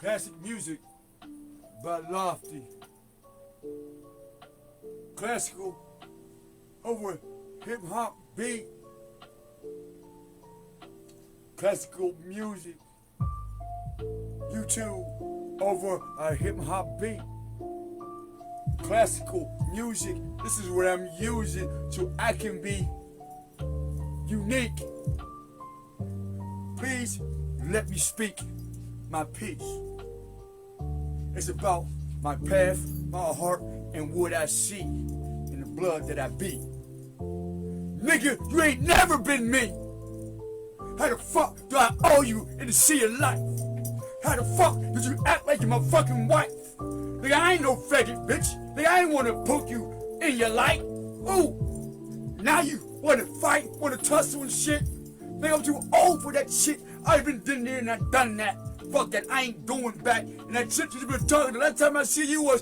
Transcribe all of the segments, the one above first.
Classic music by Lofty. Classical over hip hop beat. Classical music. YouTube over a hip hop beat. Classical music. This is what I'm using so I can be unique. Please let me speak my piece. It's about my path, my heart, and what I see in the blood that I beat. Nigga, you ain't never been me. How the fuck do I owe you in the sea of life? How the fuck did you act like you're my fucking wife? Nigga, I ain't no faggot, bitch. Nigga, I ain't wanna poke you in your light. Ooh, now you wanna fight, wanna tussle and shit? Nigga, I'm too old for that shit. I've been there and I done that. Fuck that, I ain't going back. And that shit you been talking, the last time I see you was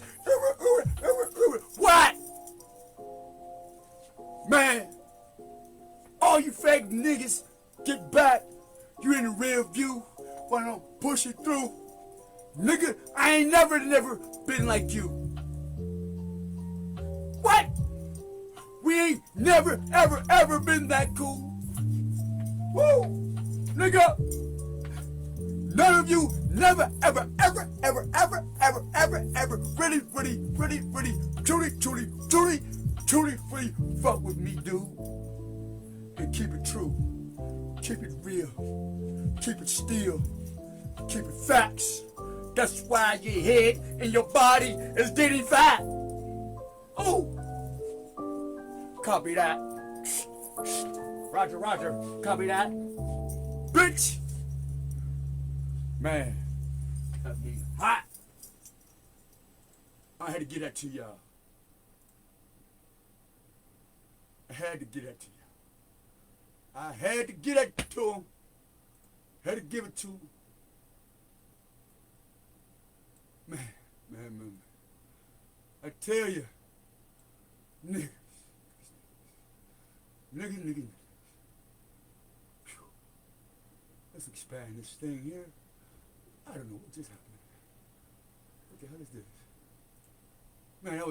what? Man, all you fake niggas, get back. You in the rear view, wanna push it through. Nigga, I ain't never been like you. What? We ain't never, ever been that cool. Woo! Nigga! None of you never, ever, really, truly fuck with me, dude. And keep it true. Keep it real. Keep it still. Keep it facts. That's why your head and your body is getting fat. Oh! Copy that. Roger, copy that. Bitch! Man, that be hot. I had to get that to y'all. I had to get that to y'all. I had to get that to him. Had to give it to him. Man. I tell you, nigga. Let's expand this thing here. I don't know what just happened. What the hell is this? Man, that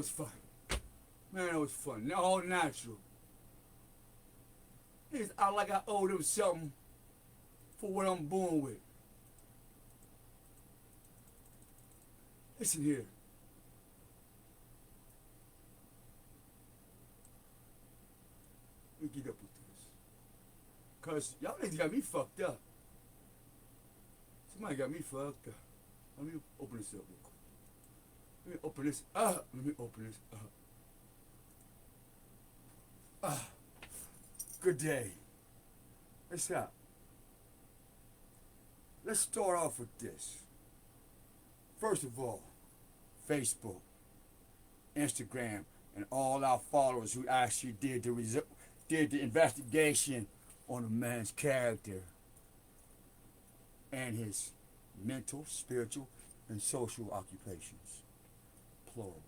was fun. All natural. It's like I owe them something for what I'm born with. Listen here. Let me get up with this. Cause y'all niggas got me fucked up. Somebody got me fucked up. Let me open this up real quick. Let me open this up. Good day. What's up? Let's start off with this. First of all, Facebook, Instagram, and all our followers who actually did the investigation on a man's character and his mental, spiritual, and social occupations. Plural.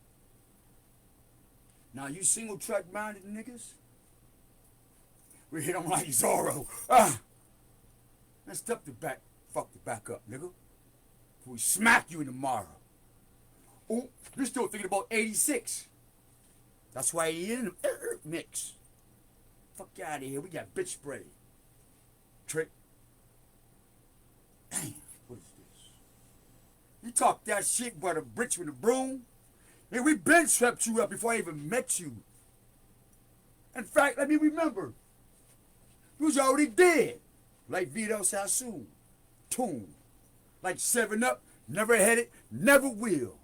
Now, you single track minded niggas, we hit them like Zorro. Let's fuck the back up, nigga. Before we smack you in the morrow. Oh, you're still thinking about 86. That's why he in the mix. Fuck you out of here. We got bitch spray. Trick. Damn, what is this? You talk that shit about a bitch with a broom? Man, we been swept you up before I even met you. In fact, let me remember. You was already dead. Like Vito Sassoon. Tomb. Like 7-Up. Never had it. Never will.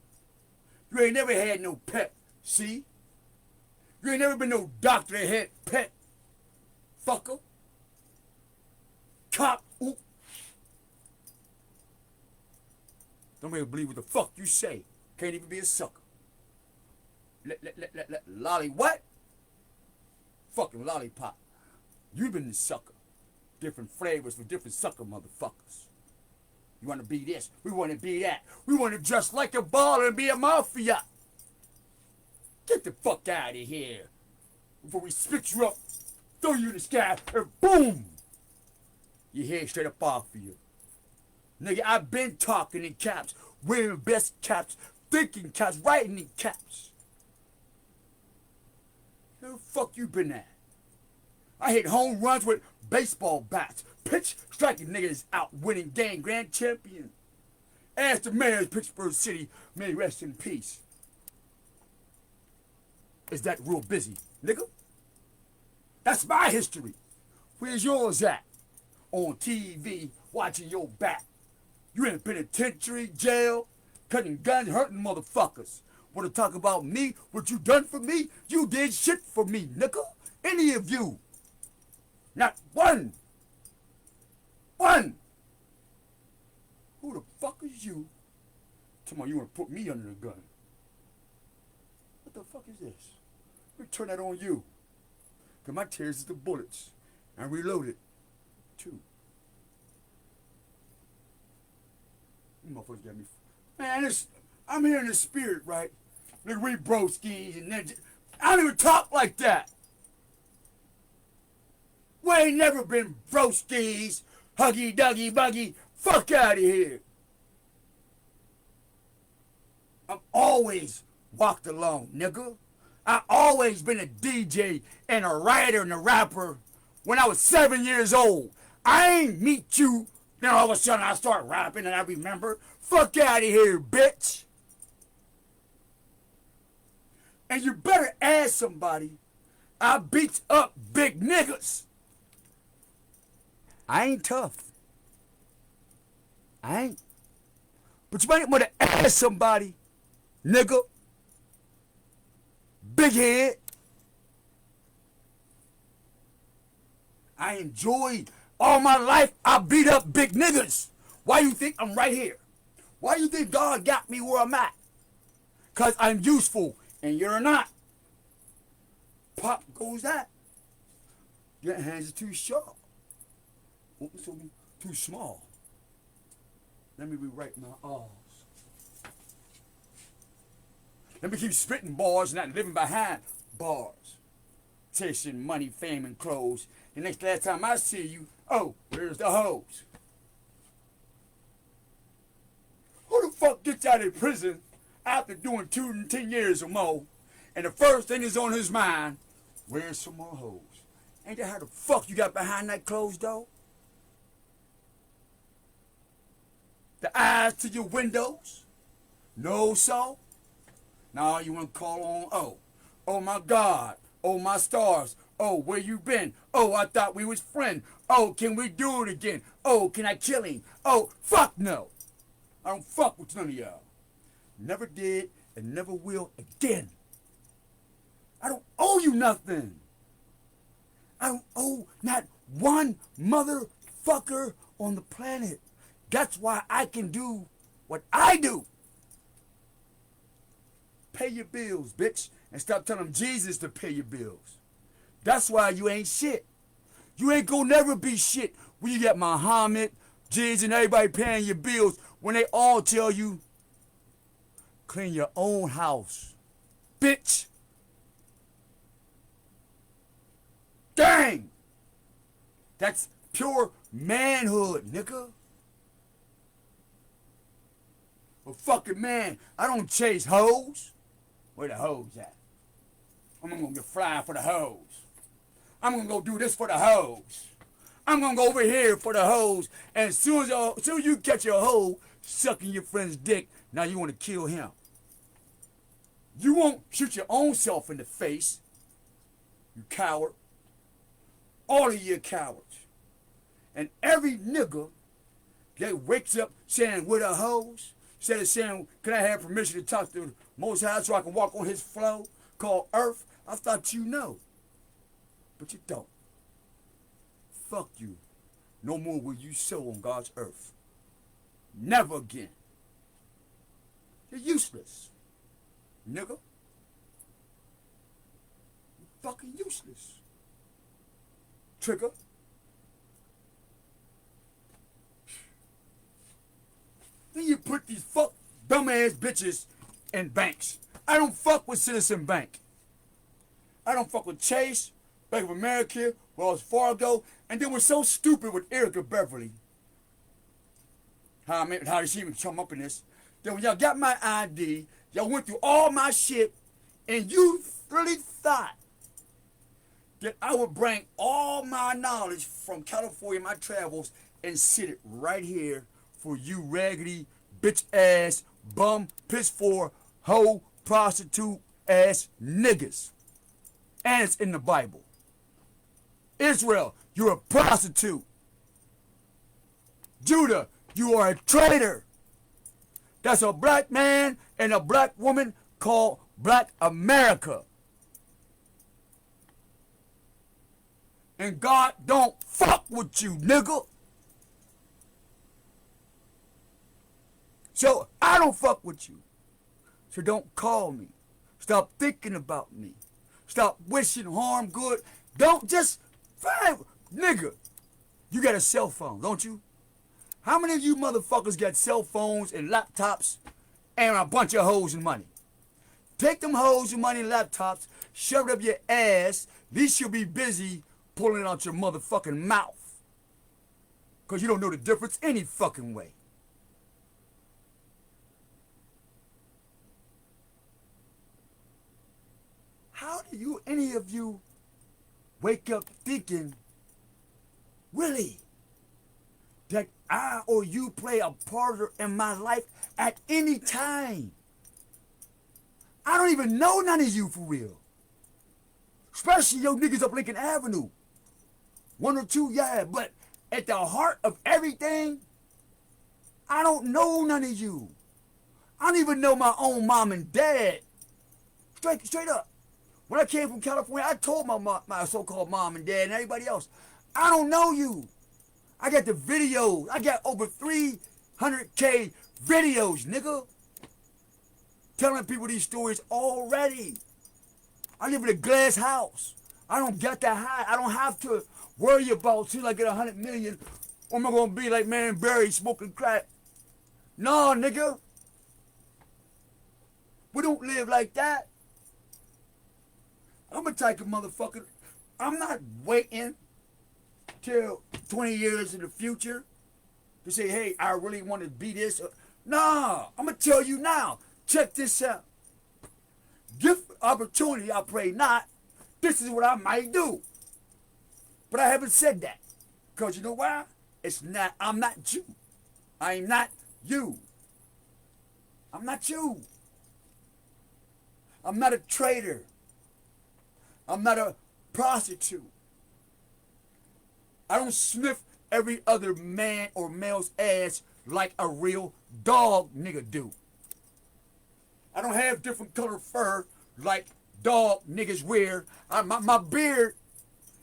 You ain't never had no pet. See? You ain't never been no doctor that had pet. Fucker. Cop. Oop. Don't make me believe what the fuck you say. Can't even be a sucker. Lolly what? Fucking lollipop. You been the sucker. Different flavors for different sucker motherfuckers. You wanna be this, we wanna be that. We wanna dress like a baller and be a mafia. Get the fuck out of here. Before we spit you up, throw you in the sky, and boom! Your head straight up off of you. Nigga, I've been talking in caps. wearing best caps, thinking caps, writing in caps. Where the fuck you been at? I hit home runs with baseball bats, pitch striking niggas out, winning game grand champion. Ask the mayor of Pittsburgh City, may rest in peace. Is that real busy, nigga? That's my history. Where's yours at? On TV, watching your back. You in a penitentiary, jail, cutting guns, hurting motherfuckers. Want to talk about me? What you done for me? You did shit for me, nigga. Any of you. Not one. One. Who the fuck is you? Tell me you want to put me under the gun. What the fuck is this? Let me turn that on you. Because my tears is the bullets. And reload it, too. You motherfuckers got me. Man, I'm here in the spirit, right? Nigga, we broskies and then I don't even talk like that. We ain't never been broskies, huggy, duggy, buggy. Fuck out of here. I've always walked alone, nigga. I always been a DJ and a writer and a rapper when I was 7 years old. I ain't meet you, then all of a sudden I start rapping and I remember. Fuck out of here, bitch. And you better ask somebody. I beats up big niggas. I ain't tough. I ain't. But you might want to ask somebody, nigga. Big head. I enjoyed all my life. I beat up big niggas. Why you think I'm right here? Why you think God got me where I'm at? Because I'm useful and you're not. Pop goes that. Your hands are too sharp. Too small. Let me rewrite my R's. Let me keep spitting bars, not living behind bars. Chasing money, fame, and clothes. The next last time I see you, oh, where's the hose? Who the fuck gets out of prison after doing 2 and 10 years or more, and the first thing is on his mind, where's some more hoes? Ain't that how the fuck you got behind that closed door? The eyes to your windows? No, so? Now you want to call on, oh my God, oh my stars, oh, where you been? Oh, I thought we was friends. Oh, can we do it again? Oh, can I kill him? Oh, fuck no. I don't fuck with none of y'all. Never did and never will again. I don't owe you nothing. I don't owe not one motherfucker on the planet. That's why I can do what I do. Pay your bills, bitch, and stop telling Jesus to pay your bills. That's why you ain't shit. You ain't gonna never be shit when you got Muhammad, Jesus, and everybody paying your bills when they all tell you, clean your own house, bitch. Dang! That's pure manhood, nigga. A fucking man, I don't chase hoes. Where the hoes at? I'm gonna get fly for the hoes. I'm gonna go do this for the hoes. I'm gonna go over here for the hoes. And as soon as you catch your hoe sucking your friend's dick, now you wanna kill him. You won't shoot your own self in the face, you coward. All of you cowards. And every nigga that wakes up saying, where the hoes? Instead of saying, can I have permission to talk to the Most High so I can walk on his flow called Earth? I thought you know. But you don't. Fuck you. No more will you sow on God's earth. Never again. You're useless. Nigga. You're fucking useless. Trigger. Then you put these fuck dumbass bitches in banks. I don't fuck with Citizen Bank. I don't fuck with Chase, Bank of America, Wells Fargo, and they were so stupid with Erica Beverly. How did she even come up in this? that when y'all got my ID, y'all went through all my shit, and you really thought that I would bring all my knowledge from California, my travels, and sit it right here for you raggedy, bitch ass, bum, piss for, hoe, prostitute ass niggas. And it's in the Bible. Israel, you're a prostitute. Judah, you are a traitor. That's a black man and a black woman called Black America. And God don't fuck with you, nigga. So I don't fuck with you. So don't call me. Stop thinking about me. Stop wishing harm good. Don't just, nigga, you got a cell phone, don't you? How many of you motherfuckers got cell phones and laptops and a bunch of hoes and money? Take them hoes and money and laptops, shove it up your ass. At least you'll be busy pulling it out your motherfucking mouth. Because you don't know the difference any fucking way. How do you, any of you, wake up thinking, really, that I or you play a part in my life at any time? I don't even know none of you for real. Especially your niggas up Lincoln Avenue. One or two, yeah, but at the heart of everything, I don't know none of you. I don't even know my own mom and dad. Straight up. When I came from California, I told my so-called mom and dad and everybody else, I don't know you. I got the videos. I got over 300K videos, nigga. Telling people these stories already. I live in a glass house. I don't get that high. I don't have to worry about till I get 100 million. Or am I going to be like Man Barry smoking crack? No, nigga. We don't live like that. I'm a type of motherfucker. I'm not waiting till 20 years in the future to say, hey, I really want to be this. Nah, I'm going to tell you now. Check this out. Give opportunity, I pray not. This is what I might do. But I haven't said that. Because you know why? It's not, I'm not you. I'm not you. I'm not you. I'm not a traitor. I'm not a prostitute. I don't sniff every other man or male's ass like a real dog nigga do. I don't have different color fur like dog niggas wear. My beard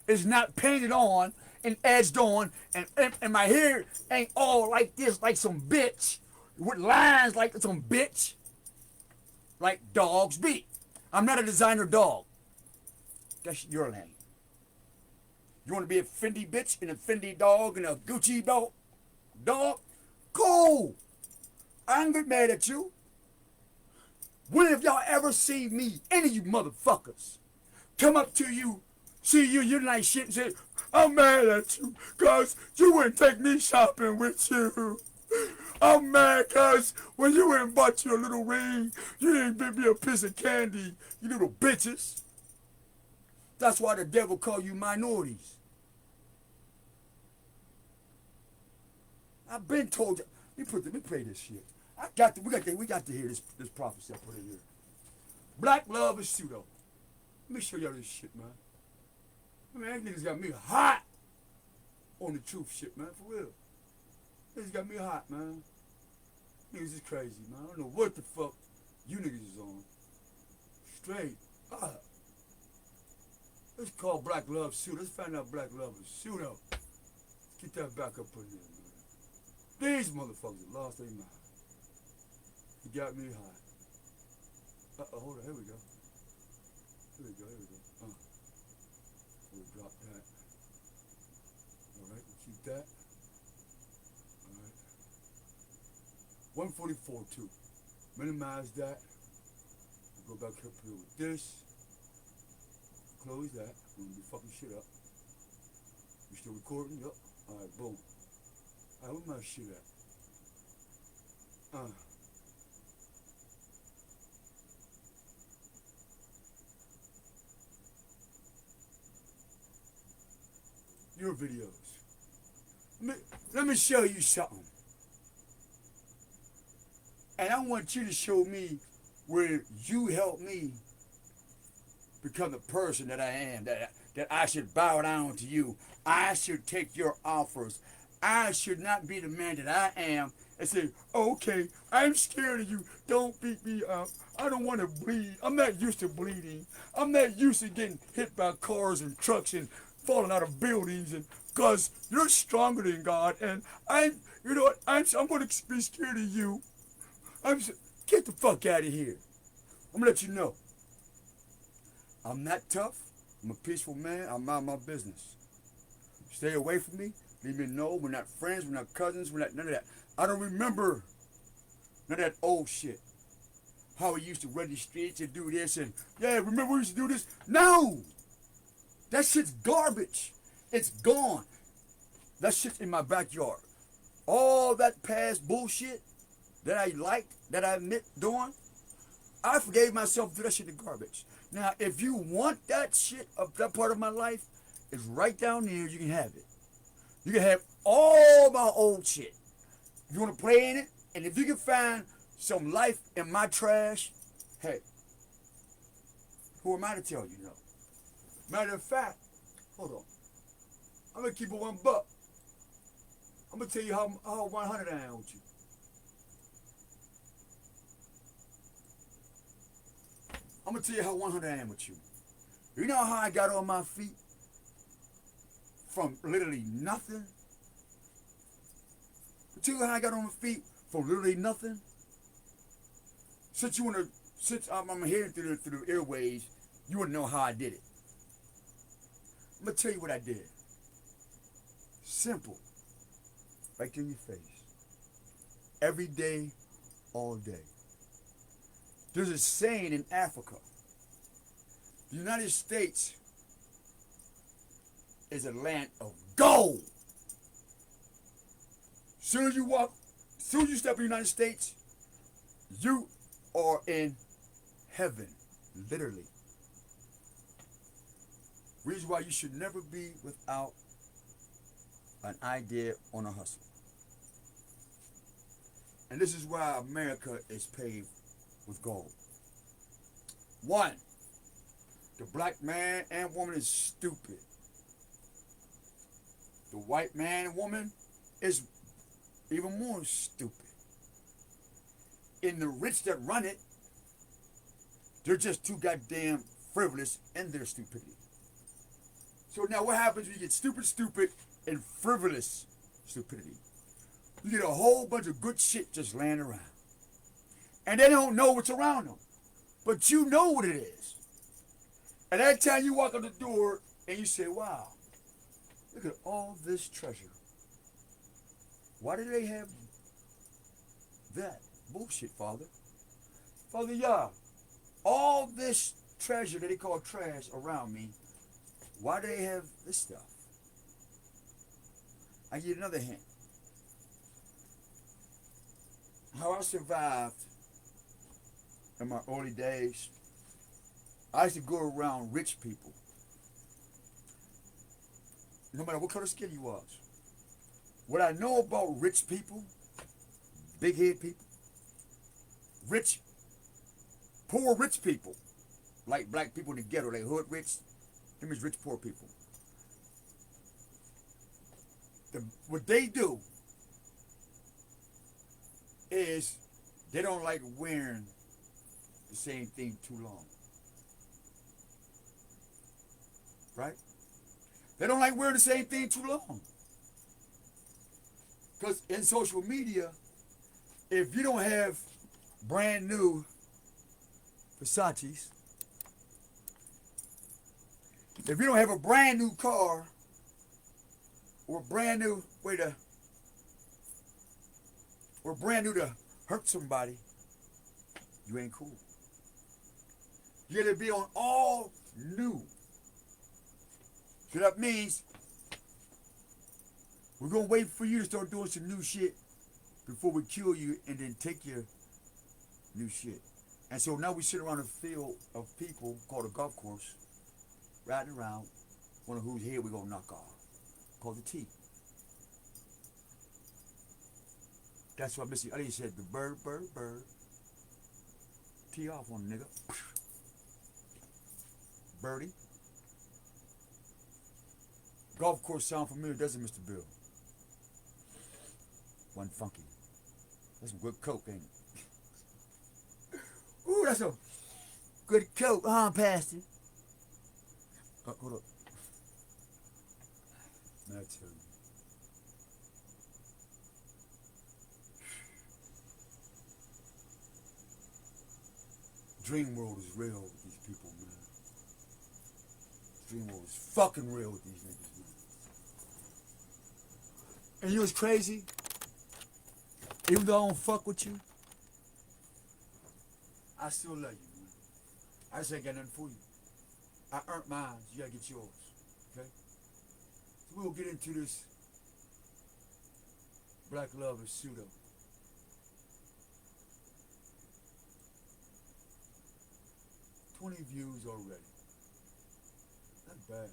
is not painted on and edged on, and my hair ain't all like this, like some bitch, with lines like some bitch, like dogs be. I'm not a designer dog. That's your lane. You want to be a Fendi bitch and a Fendi dog and a Gucci dog? Cool. I ain't get mad at you. When have y'all ever seen me, any of you motherfuckers, come up to you, see you, you're like shit, and say, I'm mad at you because you wouldn't take me shopping with you. I'm mad because when you went and bought you a little ring, you didn't give me a piece of candy, you little bitches. That's why the devil call you minorities. I've been told you. Let me play this shit. We got to hear this prophecy I put in here. Black love is pseudo. Let me show y'all this shit, man. I mean, that niggas got me hot on the truth shit, man, for real. Niggas got me hot, man. Niggas is crazy, man. I don't know what the fuck you niggas is on. Straight up. Let's call black love pseudo. Let's find out black love is pseudo. Get that back up in there, man. These motherfuckers lost their mind. You got me high. Hold on, here we go. Here we go. We'll drop that. Alright, we'll keep that. Alright. 144.2. Minimize that. Go back up here with this. Close that. I'm gonna be fucking shit up. You still recording? Yup. Alright, boom. Alright, where my shit at? your videos. Let me show you something. And I want you to show me where you help me become the person that I am, that I should bow down to you. I should take your offers. I should not be the man that I am and say, okay, I'm scared of you. Don't beat me up. I don't want to bleed. I'm not used to bleeding. I'm not used to getting hit by cars and trucks and falling out of buildings, and because you're stronger than God, and you know what, I'm going to be scared of you. Get the fuck out of here. I'm going to let you know. I'm not tough. I'm a peaceful man. I mind my business. Stay away from me. Leave me alone. We're not friends. We're not cousins. We're not none of that. I don't remember none of that old shit. How we used to run the streets and do this, and yeah, remember we used to do this? No! That shit's garbage. It's gone. That shit's in my backyard. All that past bullshit that I liked, that I admit doing, I forgave myself for that shit in garbage. Now, if you want that shit, that part of my life, it's right down there. You can have it. You can have all my old shit. You want to play in it? And if you can find some life in my trash, hey, who am I to tell you no? Matter of fact, hold on. I'm going to keep it $1. I'm going to tell you how 100 I am with you. I'm going to tell you how 100 I am with you. You know how I got on my feet? From literally nothing? I'll tell you how I got on my feet from literally nothing? Since I'm hearing through the airways, you want to know how I did it. I'm going to tell you what I did. Simple. Right to your face. Every day, all day. There's a saying in Africa. The United States is a land of gold. Soon as you step in the United States, you are in heaven, literally. Reason why you should never be without an idea on a hustle. And this is why America is paved with gold. One, the black man and woman is stupid. The white man and woman is even more stupid. And the rich that run it, they're just too goddamn frivolous in their stupidity. So now what happens when you get stupid, and frivolous stupidity? You get a whole bunch of good shit just laying around. And they don't know what's around them. But you know what it is. And every time you walk out the door and you say, wow, look at all this treasure. Why do they have that? Bullshit, Father. Father, yeah, all this treasure that they call trash around me, why do they have this stuff? I give you another hint. How I survived in my early days, I used to go around rich people. No matter what color skin you was. What I know about rich people, big head people, rich, poor rich people, like black people in the ghetto, they hood rich, them is rich poor people. What they do is they don't like wearing the same thing too long. Right? They don't like wearing the same thing too long. Because in social media, if you don't have brand new Versace's, if you don't have a brand new car, or brand new way to, or brand new to hurt somebody, you ain't cool. You gotta be on all new. So that means we're gonna wait for you to start doing some new shit before we kill you and then take your new shit. And so now we sit around a field of people called a golf course, riding around, wondering whose head we're gonna knock off. called the T. That's why Missy Elliott said the bird, bird, bird. Tee off on a nigga. Birdie. Golf course sound familiar, doesn't Mr. Bill? One funky. That's some good coke, ain't it? Ooh, that's a good coke, huh, Pastor? Hold up. Man, I tell you. Dream world is real with these people, man. Dream world is fucking real with these niggas, man. And you know what's crazy? Even though I don't fuck with you, I still love you, man. I just ain't got nothing for you. I earned mine, you gotta get yours, okay? So we'll get into this black love is pseudo. 20 views already. Not bad.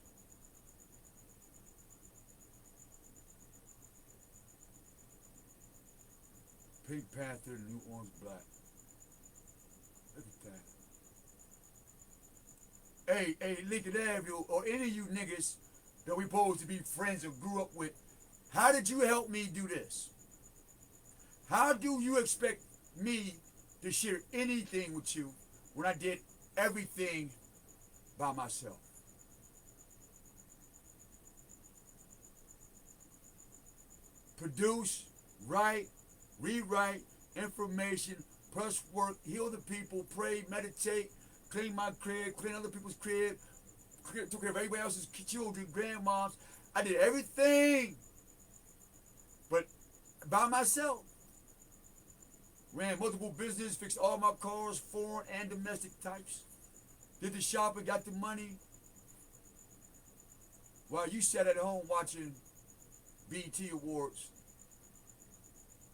Pink Panther, New Orange Black. Look at that. Hey, Lincoln Avenue, or any of you niggas that we supposed to be friends or grew up with, how did you help me do this? How do you expect me to share anything with you when I did everything by myself? Produce, write, rewrite, information, press work, heal the people, pray, meditate, clean my crib, clean other people's crib, took care of everybody else's children, grandmoms. I did everything, but by myself. Ran multiple businesses, fixed all my cars, foreign and domestic types. Did the shopping, got the money. While you sat at home watching BET Awards,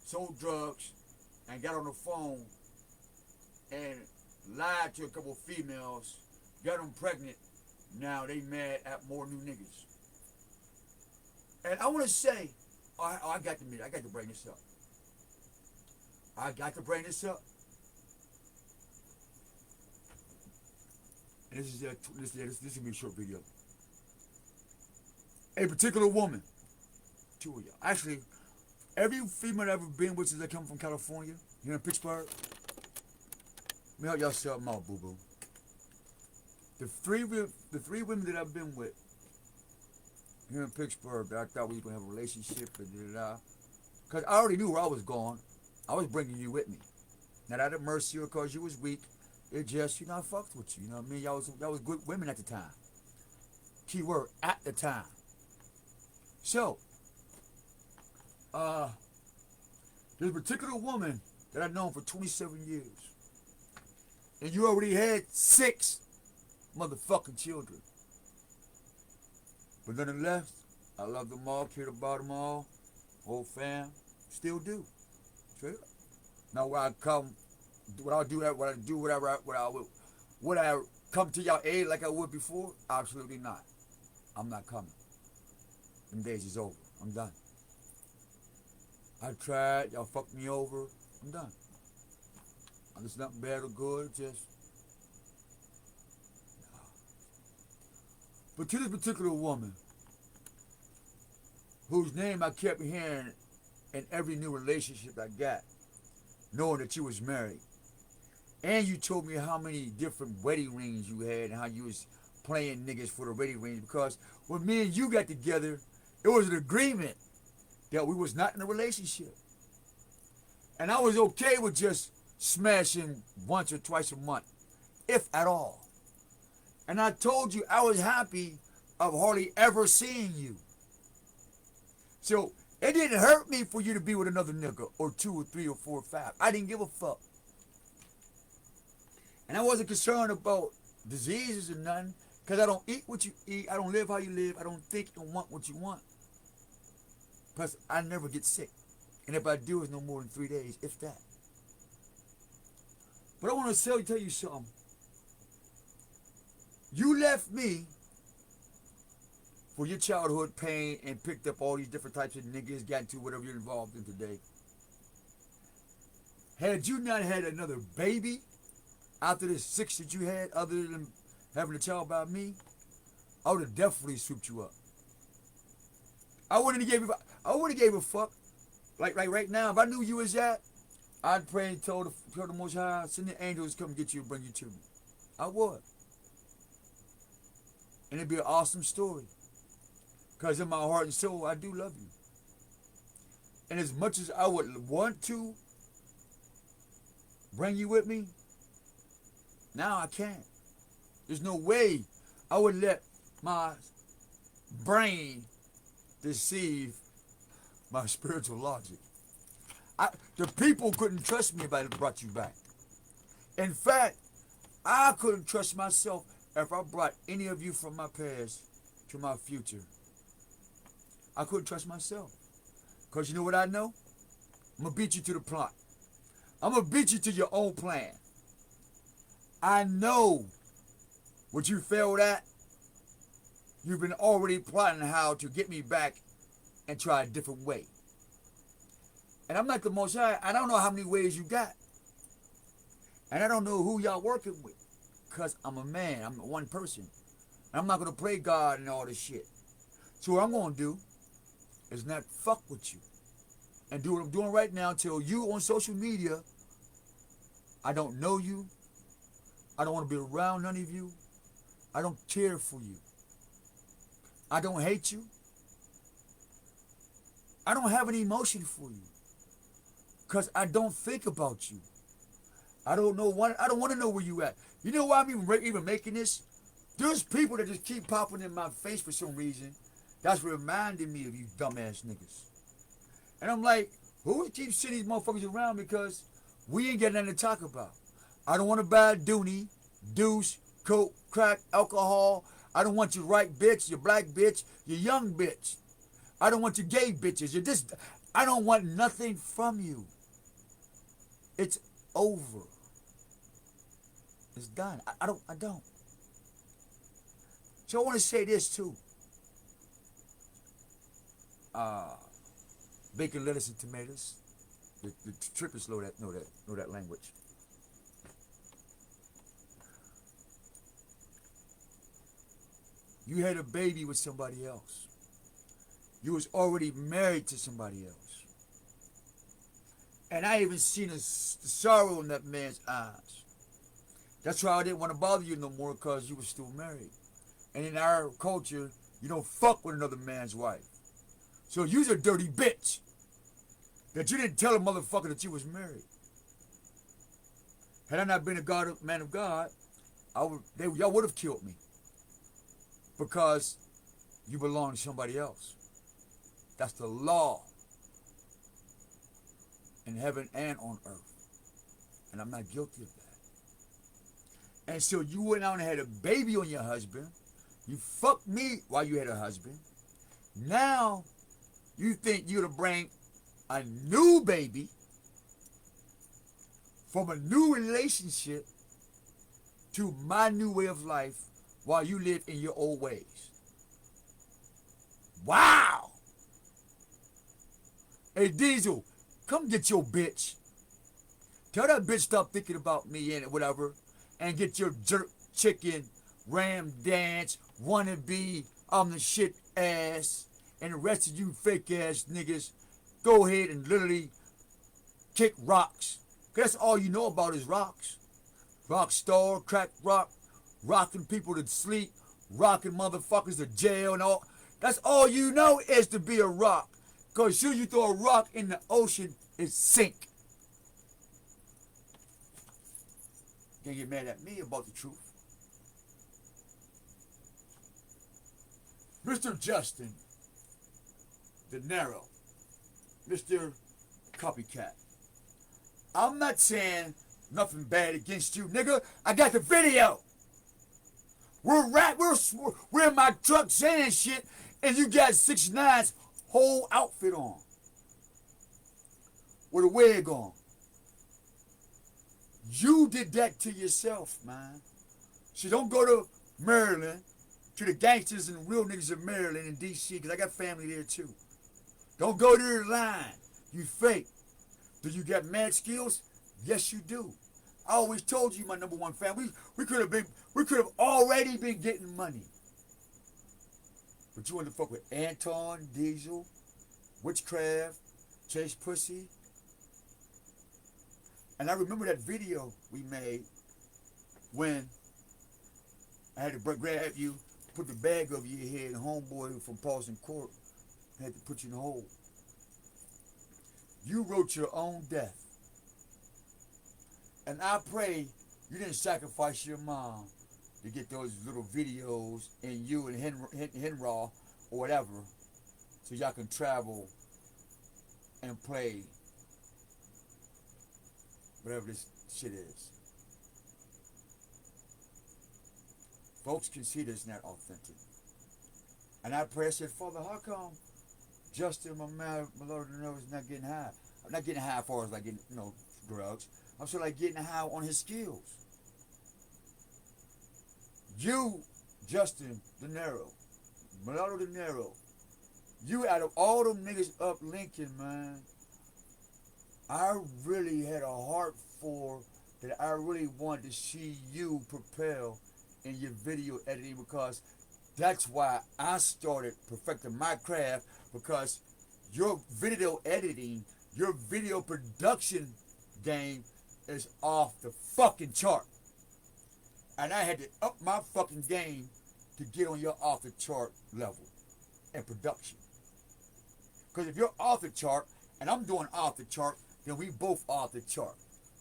sold drugs, and got on the phone and lied to a couple of females, got them pregnant. Now they mad at more new niggas. And I want to say, I got to bring this up. I got to bring this up. And this is gonna be a short video. A particular woman, two of y'all. Actually, every female I've ever been with since I come from California, here in Pittsburgh. Let me help y'all something out, boo boo. The three women that I've been with here in Pittsburgh that I thought we were gonna have a relationship and because I already knew where I was going. I was bringing you with me. Not out of mercy or because you was weak. It just, I fucked with you. You know what I mean? Y'all was good women at the time. Key word, at the time. So, there's a particular woman that I've known for 27 years. And you already had 6 motherfucking children. But nonetheless, I love them all, care about them all. Whole fam, still do. Straight up. Now where I come, would I come to y'all aid like I would before? Absolutely not. I'm not coming. Them days is over. I'm done. I tried, y'all fucked me over. I'm done. There's nothing bad or good, just no. But to this particular woman, whose name I kept hearing in every new relationship I got, knowing that you was married. And you told me how many different wedding rings you had and how you was playing niggas for the wedding rings, because when me and you got together, it was an agreement that we was not in a relationship. And I was okay with just smashing once or twice a month, if at all. And I told you I was happy of hardly ever seeing you. So it didn't hurt me for you to be with another nigga, or 2 or 3 or 4 or 5. I didn't give a fuck. And I wasn't concerned about diseases or nothing, because I don't eat what you eat, I don't live how you live, I don't think and want what you want. Plus, I never get sick. And if I do, it's no more than 3 days, if that. But I want to tell you something. You left me for your childhood pain and picked up all these different types of niggas, got into whatever you're involved in today. Had you not had another baby after the 6 that you had, other than having a child by me, I would have definitely swooped you up. I wouldn't have gave a fuck. Like right now, if I knew you was that, I'd pray and tell the Most High, send the angels to come get you and bring you to me. I would. And it'd be an awesome story. Because in my heart and soul, I do love you. And as much as I would want to bring you with me, now I can't. There's no way I would let my brain deceive my spiritual logic. The people couldn't trust me if I brought you back. In fact, I couldn't trust myself if I brought any of you from my past to my future. I couldn't trust myself. Because you know what I know? I'm going to beat you to the plot. I'm going to beat you to your own plan. I know what you failed at. You've been already plotting how to get me back and try a different way. And I'm not the Most High. I don't know how many ways you got. And I don't know who y'all working with. Because I'm a man. I'm one person. And I'm not going to play God and all this shit. So what I'm going to do is not fuck with you. And do what I'm doing right now until you on social media. I don't know you. I don't want to be around none of you. I don't care for you. I don't hate you. I don't have any emotion for you. Because I don't think about you. I don't want to know where you at. You know why I'm even making this? There's people that just keep popping in my face for some reason. That's reminding me of you dumbass niggas. And I'm like, who keeps sending these motherfuckers around because we ain't got nothing to talk about. I don't want to buy dooney, douche, coke, crack, alcohol. I don't want your white bitch, your black bitch, your young bitch. I don't want your gay bitches. I don't want nothing from you. It's over. It's done. I don't. So I want to say this too. Bacon, lettuce, and tomatoes. The trippers know that language. You had a baby with somebody else. You was already married to somebody else. And I even seen the sorrow in that man's eyes. That's why I didn't want to bother you no more, because you were still married. And in our culture, you don't fuck with another man's wife. So you's a dirty bitch. That you didn't tell a motherfucker that you was married. Had I not been a man of God, y'all would have killed me. Because you belong to somebody else. That's the law. In heaven and on earth. And I'm not guilty of that. And so you went out and had a baby on your husband. You fucked me while you had a husband. Now, you think you're to bring a new baby from a new relationship to my new way of life while you live in your old ways. Wow! Hey, Diesel, come get your bitch. Tell that bitch stop thinking about me and whatever, and get your jerk chicken, ram dance, wannabe, I'm the shit ass, and the rest of you fake ass niggas, go ahead and literally kick rocks. That's all you know about is rocks. Rock star, crack rock, rocking people to sleep, rocking motherfuckers to jail and all. That's all you know is to be a rock. Because as soon as you throw a rock in the ocean, it sink. Can't get mad at me about the truth. Mr. Justin De Niro, Mr. Copycat. I'm not saying nothing bad against you, nigga. I got the video. We're in my truck saying shit, and you got 6ix9ine's whole outfit on. With a wig on. You did that to yourself, man. So don't go to Maryland to the gangsters and real niggas in Maryland and D.C., because I got family there too. Don't go to the line. You fake. Do you got mad skills? Yes, you do. I always told you, my number one fan, we could have already been getting money. But you want to fuck with Anton, Diesel, Witchcraft, Chase Pussy. And I remember that video we made when I had to grab you, put the bag over your head, and homeboy from Paulson Court had to put you in the hole. You wrote your own death. And I pray you didn't sacrifice your mom to get those little videos in you and Henraw or whatever, so y'all can travel and play whatever this shit is. Folks can see this not authentic. And I pray, I said, Father, how come Justin, my Lord, is not getting high? I'm not getting high as far as like getting, drugs. I'm sort of like getting high on his skills. You, Justin De Niro, Mulatto De Niro, you out of all them niggas up Lincoln, man, I really had a heart for that. I really wanted to see you propel in your video editing, because that's why I started perfecting my craft, because your video editing, your video production game is off the fucking chart. And I had to up my fucking game to get on your off the chart level in production. Because if you're off the chart and I'm doing off the chart, then we both off the chart.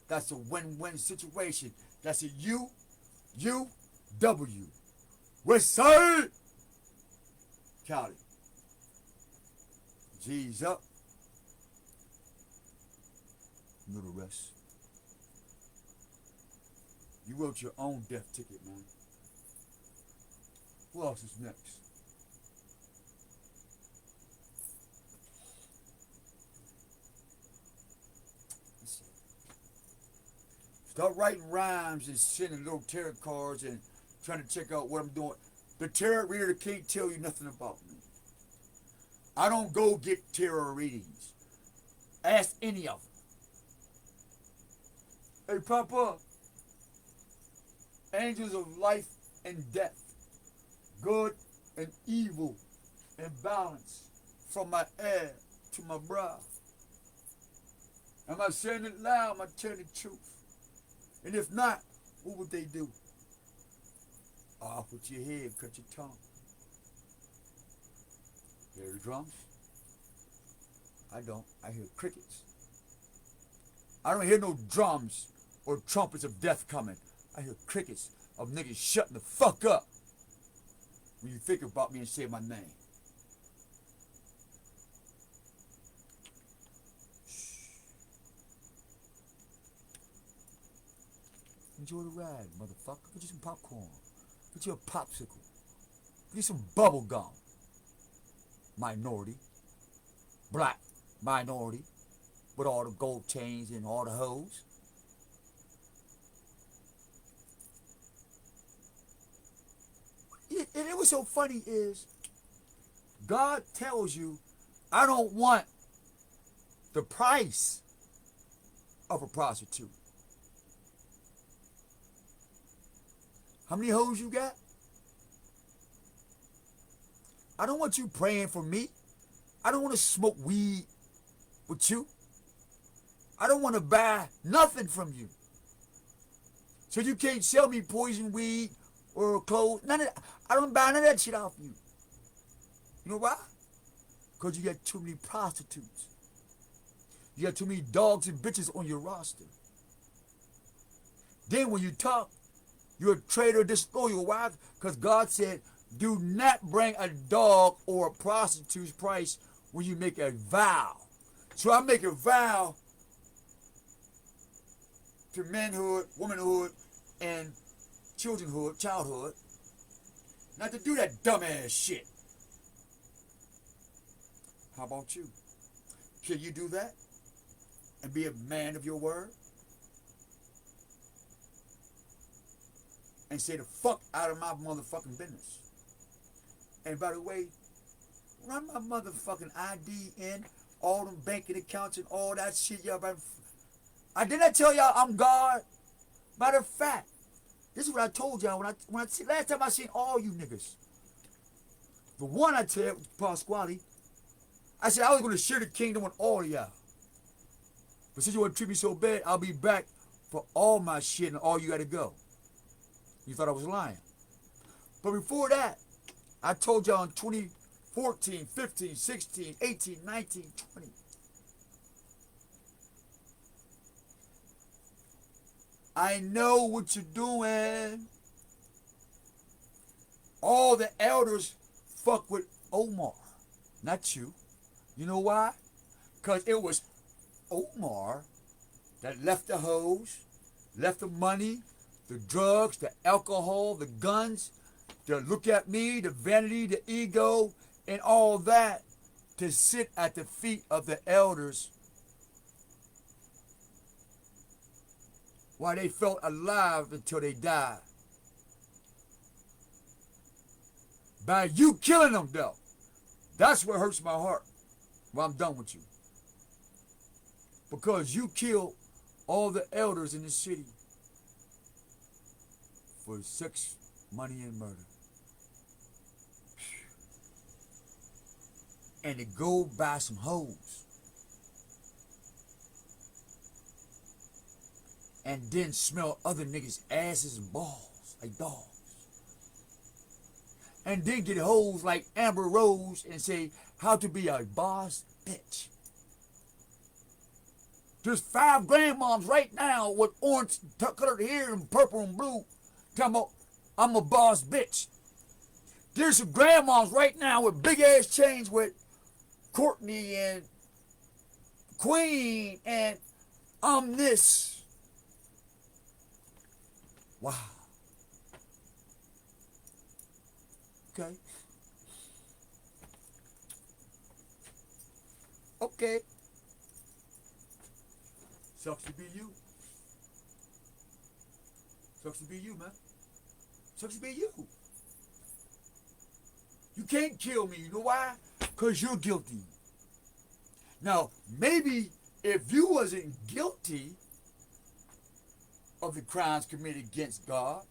That's a win-win situation. That's a U-W. West Side! Cali. G's up. Little rest. You wrote your own death ticket, man. Who else is next? Let's see. Start writing rhymes and sending little tarot cards and trying to check out what I'm doing. The tarot reader can't tell you nothing about me. I don't go get tarot readings. Ask any of them. Hey, Papa. Angels of life and death, good and evil, and balance, from my head to my brow. Am I saying it loud? Am I telling the truth? And if not, what would they do? Off with your head, cut your tongue. Hear the drums? I don't. I hear crickets. I don't hear no drums or trumpets of death coming. I hear crickets of niggas shutting the fuck up when you think about me and say my name. Shh. Enjoy the ride, motherfucker. Get you some popcorn. Get you a popsicle. Get you some bubble gum. Minority. Black minority. With all the gold chains and all the hoes. And it was so funny is, God tells you, I don't want the price of a prostitute. How many hoes you got? I don't want you praying for me. I don't want to smoke weed with you. I don't want to buy nothing from you. So you can't sell me poison weed or clothes. None of that. I don't buy none of that shit off you. You know why? Because you got too many prostitutes. You got too many dogs and bitches on your roster. Then when you talk, you're a traitor, disloyal. Why? Because God said, do not bring a dog or a prostitute's price when you make a vow. So I make a vow to manhood, womanhood, and childhood, not to do that dumbass shit. How about you? Can you do that? And be a man of your word? And say the fuck out of my motherfucking business. And by the way, run my motherfucking ID in, all them banking accounts and all that shit, y'all. I didn't tell y'all I'm God. Matter of fact, this is what I told y'all when I last time I seen all you niggas. The one I tell Pasquale, I said I was gonna share the kingdom with all of y'all. But since you want to treat me so bad, I'll be back for all my shit and all you gotta go. You thought I was lying. But before that, I told y'all in 2014, 15, 16, 18, 19, 20. I know what you're doing. All the elders fuck with Omar, not you. You know why? Because it was Omar that left the hoes, left the money, the drugs, the alcohol, the guns, the look at me, the vanity, the ego, and all that to sit at the feet of the elders while they felt alive until they died. By you killing them, though, that's what hurts my heart. Well, I'm done with you. Because you killed all the elders in the city for sex, money, and murder. And to go buy some hoes. And then smell other niggas' asses and balls like dogs. And then get hoes like Amber Rose and say how to be a boss bitch. There's 5 grandmoms right now with orange colored hair and purple and blue talking about I'm a boss bitch. There's some grandmoms right now with big ass chains with Courtney and Queen and I'm this. Wow. Okay. Okay. Sucks to be you. Sucks to be you, man. Sucks to be you. You can't kill me. You know why? Because you're guilty. Now, maybe if you wasn't guilty of the crimes committed against God,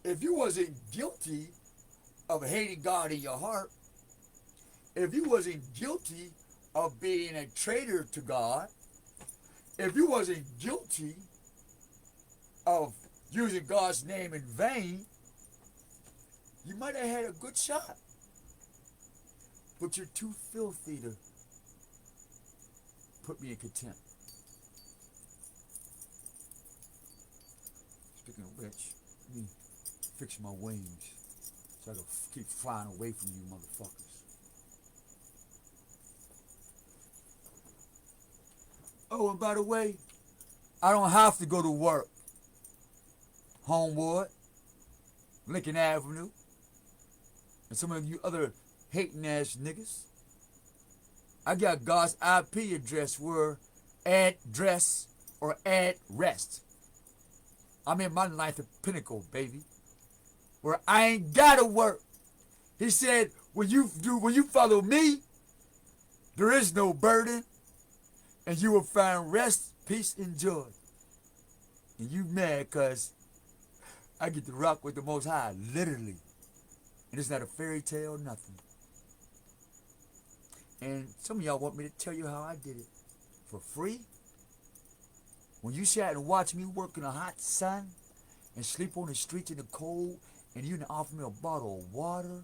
if you wasn't guilty of hating God in your heart, if you wasn't guilty of being a traitor to God, if you wasn't guilty of using God's name in vain, you might have had a good shot. But you're too filthy to put me in contempt. Speaking of which, let me fix my wings so I can keep flying away from you motherfuckers. Oh, and by the way, I don't have to go to work. Homewood, Lincoln Avenue, and some of you other hating ass niggas. I got God's IP address where address or ad rest. I'm in my ninth pinnacle, baby, where I ain't gotta work. He said, when you follow me, there is no burden, and you will find rest, peace, and joy. And you mad because I get to rock with the Most High, literally. And it's not a fairy tale, nothing. And some of y'all want me to tell you how I did it. For free? When you sat and watched me work in the hot sun and sleep on the streets in the cold, and you didn't offer me a bottle of water,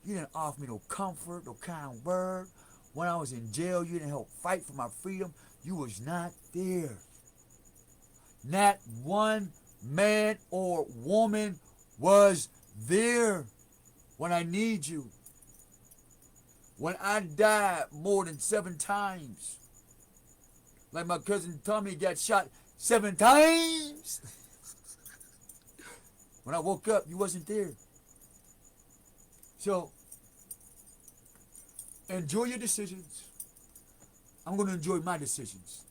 you didn't offer me no comfort, no kind word. When I was in jail, you didn't help fight for my freedom. You was not there. Not one man or woman was there when I need you. When I died more than 7 times. Like my cousin Tommy got shot 7 times. When I woke up, you wasn't there. So, enjoy your decisions. I'm going to enjoy my decisions.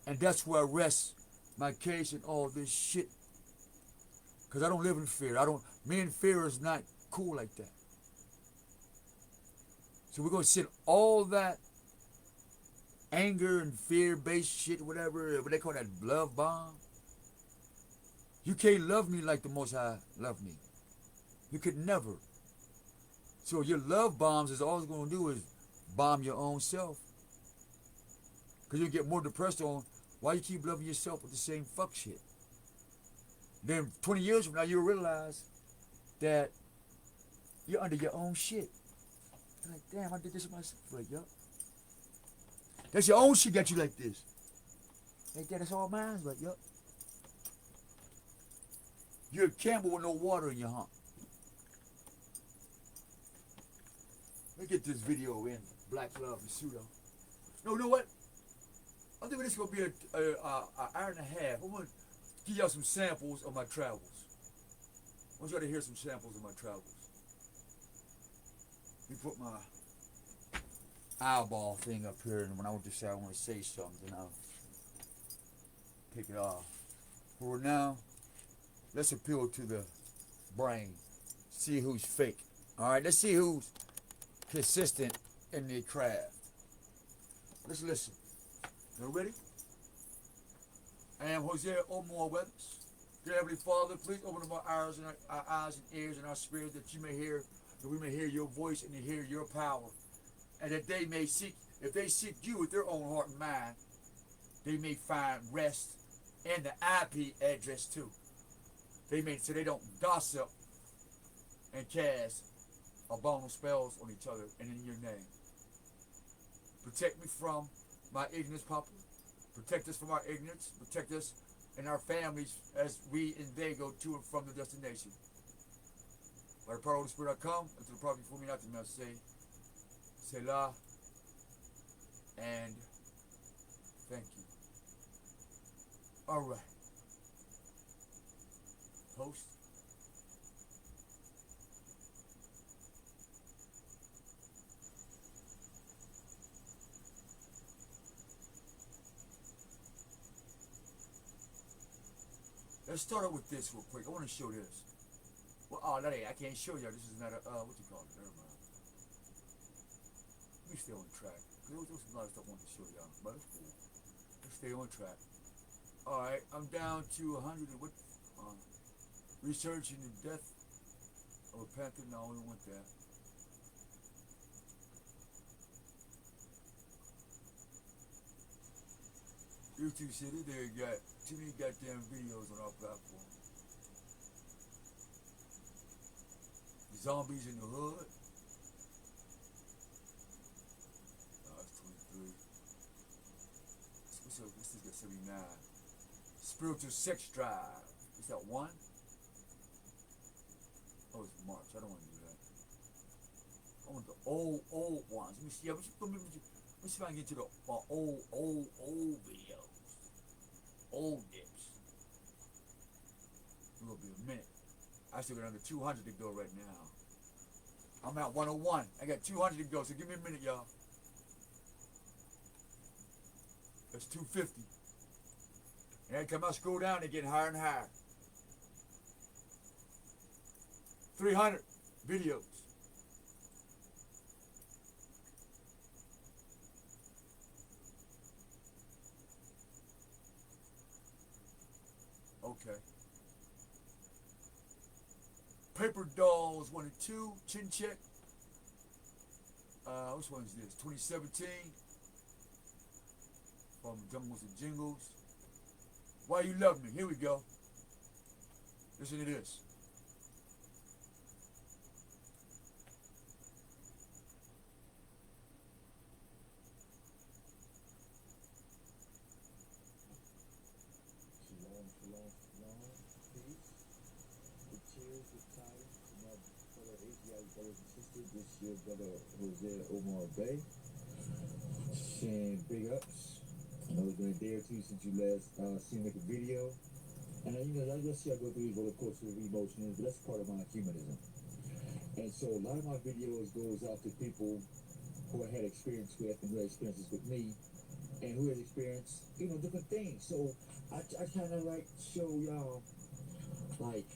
And that's where I rest my case and all this shit. Because I don't live in fear. Me and fear is not cool like that. So we're gonna send all that anger and fear-based shit, whatever, what they call that love bomb. You can't love me like the Most High loved me. You could never. So your love bombs is always gonna do is bomb your own self. Cause you get more depressed on why you keep loving yourself with the same fuck shit. Then 20 years from now you'll realize that you're under your own shit. You're like, damn, I did this to myself. Like, yup. That's your own shit got you like this. Like that, that's all mine. Like, yup. You're a camel with no water in your hump. Let me get this video in. Black Love and Pseudo. No, you know what? I think this is gonna be an hour and a half. I'm gonna give y'all some samples of my travels. I want y'all to hear some samples of my travels. Let me put my eyeball thing up here, and when I want to say I want to say something, I'll take it off. For now, let's appeal to the brain. See who's fake. All right, let's see who's consistent in their craft. Let's listen. You ready? I am Jose Omar Weathers. Dear Heavenly Father, please open up our eyes and ears and our spirit that you may hear, that we may hear your voice and to hear your power. And that they may seek, if they seek you with their own heart and mind, they may find rest and the IP address too. They may, so they don't gossip and cast abominable spells on each other and in your name. Protect me from my ignorance, Papa. Protect us from our ignorance. Protect us and our families as we and they go to and from the destination. By the power of the Spirit I come, unto the prophet before me not to me I say, Selah, and thank you. All right. Post. Let's start out with this real quick. I want to show this. Well, oh, that ain't, I can't show you. This is not a, what you call it? Never mind. Let me stay on track. There was a lot of stuff I wanted to show y'all, but it's cool. Let's stay on track. Alright, I'm down to 100 and what? Researching the death of a panther. No, I don't want that. YouTube said they got too many goddamn videos on our platform. Zombies in the hood. No, it's 23. This is got 79. Spiritual sex drive. Is that one? Oh, it's March. I don't want to do that. I want the old ones. Let me see. Let me see if I can get to the old videos. Old dips. It's gonna be a minute. I still got another 200 to go right now. I'm at 101. I got 200 to go, so give me a minute, y'all. That's 250. And every time I scroll down, they're getting higher and higher. 300 videos. Okay. Paper Dolls 1 and 2, Chin Check. Which one is this? 2017. From Jungles and Jingles. Why You Love Me. Here we go. Listen to this. This your brother Jose Omar Bay. Saying big ups. I know it's been a day or two since you last seen like a video. And I just see I go through these roller coasters of emotions, but that's part of my humanism. And so a lot of my videos goes out to people who I had experience with and who had experiences with me and who has experienced, different things. So I kind of like show y'all like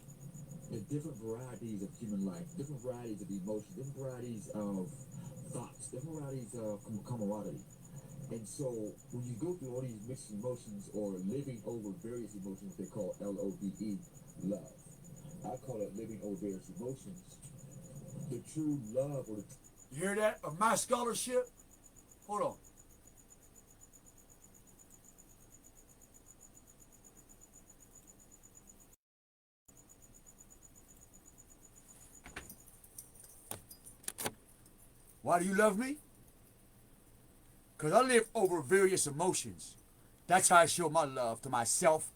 the different varieties of human life, different varieties of emotion, different varieties of thoughts, different varieties of camaraderie. And so when you go through all these mixed emotions or living over various emotions, they call LOVE, love. I call it living over various emotions. The true love or the You hear that? Of my scholarship? Hold on. Why do you love me? Because I live over various emotions. That's how I show my love to myself,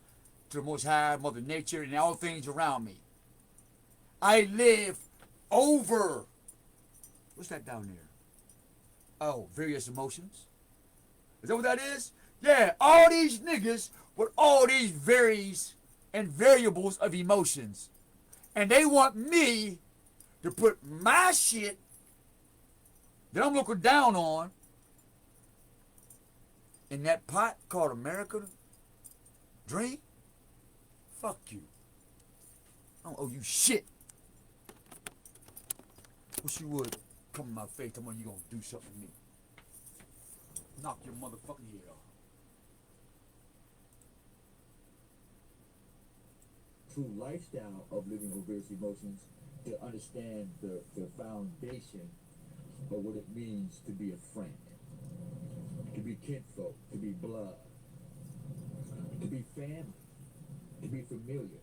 to the Most High, Mother Nature, and all things around me. I live over. What's that down there? Oh, various emotions. Is that what that is? Yeah, all these niggas with all these varies and variables of emotions. And they want me to put my shit that I'm looking down on in that pot called American Dream? Fuck you. I don't owe you shit. Wish you would come in my face, tell me you gonna do something to me. Knock your motherfucking head off. true lifestyle of living with various emotions to understand the foundation of what it means to be a friend, to be kinfolk, to be blood, to be family, to be familiar.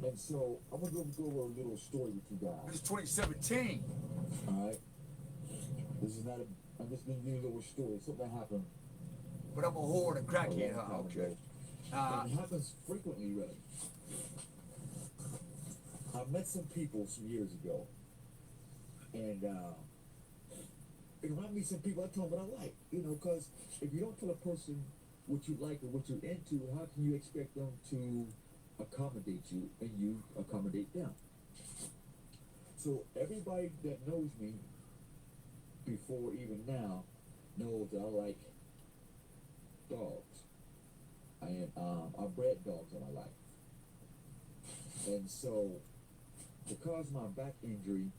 And so I'm gonna go over a little story with you guys. This is 2017. All right. This is not a. I'm just gonna give you a little story. Something that happened. But I'm a whore and a a crackhead, long huh? time Okay. ago. And it happens frequently, really. I met some people some years ago, and when I meet some people, I tell them what I like, because if you don't tell a person what you like or what you're into, how can you expect them to accommodate you and you accommodate them? So everybody that knows me before even now knows that I like dogs. I bred dogs all my life. And so, because of my back injury,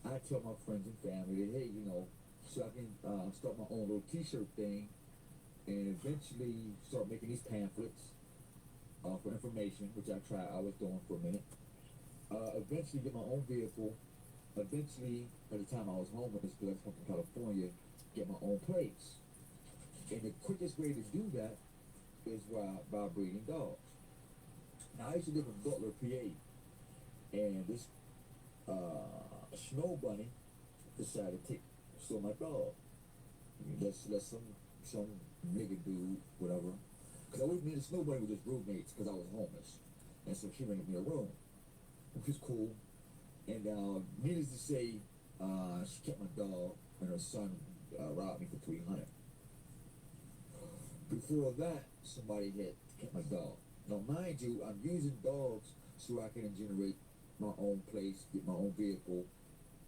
I tell my friends and family that, hey, so I can start my own little t-shirt thing and eventually start making these pamphlets for information, which I was doing for a minute. Eventually get my own vehicle. Eventually, by the time I was homeless, because I was from California, get my own place. And the quickest way to do that is by breeding dogs. Now, I used to live in Butler, PA, and this snow bunny decided to steal my dog. That's some nigga dude, whatever. Because I always me and the snow bunny were just roommates because I was homeless. And so she rented me a room, which was cool. And needless to say, she kept my dog, and her son robbed me for $300. Before that, somebody had kept my dog. Now, mind you, I'm using dogs so I can generate my own place, get my own vehicle,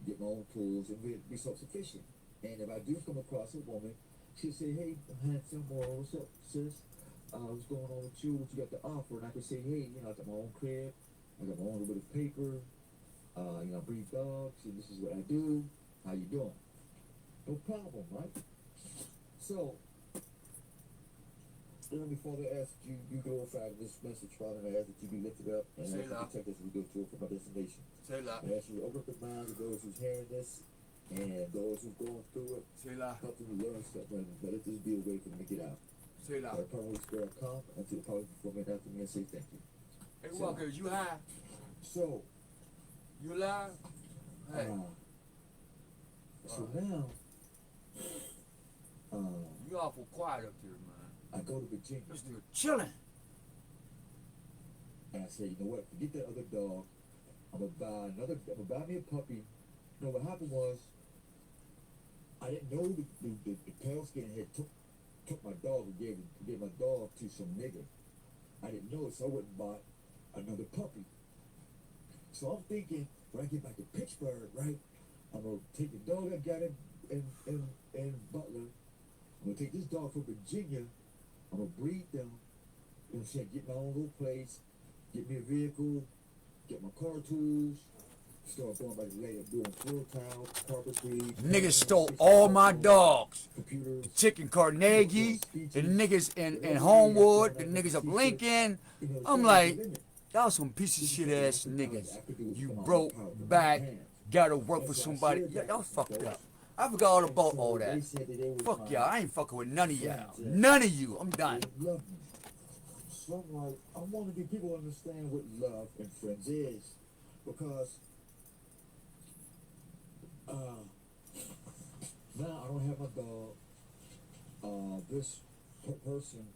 get my own tools, and be self-sufficient. And if I do come across a woman, she'll say, hey, handsome, or what's up, sis? What's going on with you? What you got to offer? And I can say, hey, I got my own crib, I got my own little bit of paper, I breed dogs, and this is what I do. How you doing? No problem, right? So, Heavenly Father, I ask you glorify this message, Father, and I ask that you be lifted up, and I ask you protect us as we go to it from our destination. Say la. I ask you to open up the minds of those who's hearing this, and those who's going through it. Say la. Help them to learn something, but let this be a way for them to get out. Say la. I probably spirit come until the power before me and after me and say thank you. Hey, Walker, you high? So, You alive? Hey. So now, You awful quiet up there, man. I go to Virginia. This nigga chilling. And I say, you know what? Forget that other dog. I'm gonna buy me a puppy. What happened was, I didn't know the pale skin head took my dog and gave my dog to some nigger. I didn't know it, so I went and bought another puppy. So I'm thinking, when I get back to Pittsburgh, right, I'm gonna take the dog I got in Butler. I'm gonna take this dog from Virginia. I'm gonna breed them. Get my own little place, get me a vehicle, get my car tools, start going back to lay up doing floor tile, carpentry. Niggas stole all my dogs. Computers. The chick in Carnegie, the niggas in Homewood, the niggas up Lincoln. I'm like, y'all some piece of shit ass niggas. You broke back, gotta work for somebody. Y'all fucked up. I forgot all about all that. Fuck y'all. I ain't fucking with none of y'all. None of you. I'm done. So I'm like, I want to get people to understand what love and friends is. Because now I don't have my dog. This person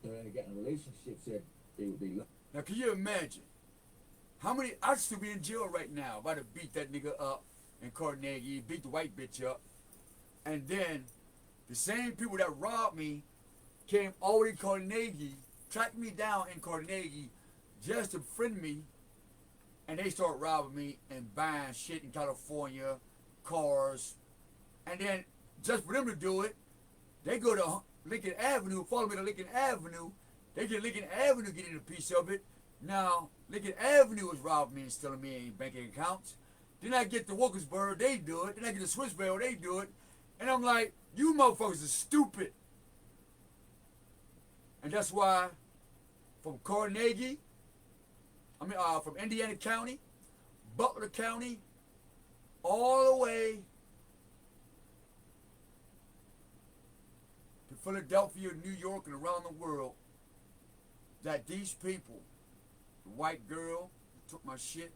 that I got in a relationship said they love. Now can you imagine how many? I'd still be in jail right now if I'd have beat that nigga up in Carnegie, beat the white bitch up, and then the same people that robbed me came over to Carnegie, tracked me down in Carnegie just to friend me, and they start robbing me and buying shit in California, cars, and then just for them to do it, they go to Lincoln Avenue, follow me to Lincoln Avenue, they get Lincoln Avenue getting a piece of it. Now, Lincoln Avenue is robbing me and stealing me in banking accounts. Then I get to Wilkinsburg, they do it. Then I get to Swissvale, they do it. And I'm like, you motherfuckers are stupid. And that's why from Carnegie, from Indiana County, Butler County, all the way to Philadelphia, New York, and around the world, that these people, the white girl who took my shit,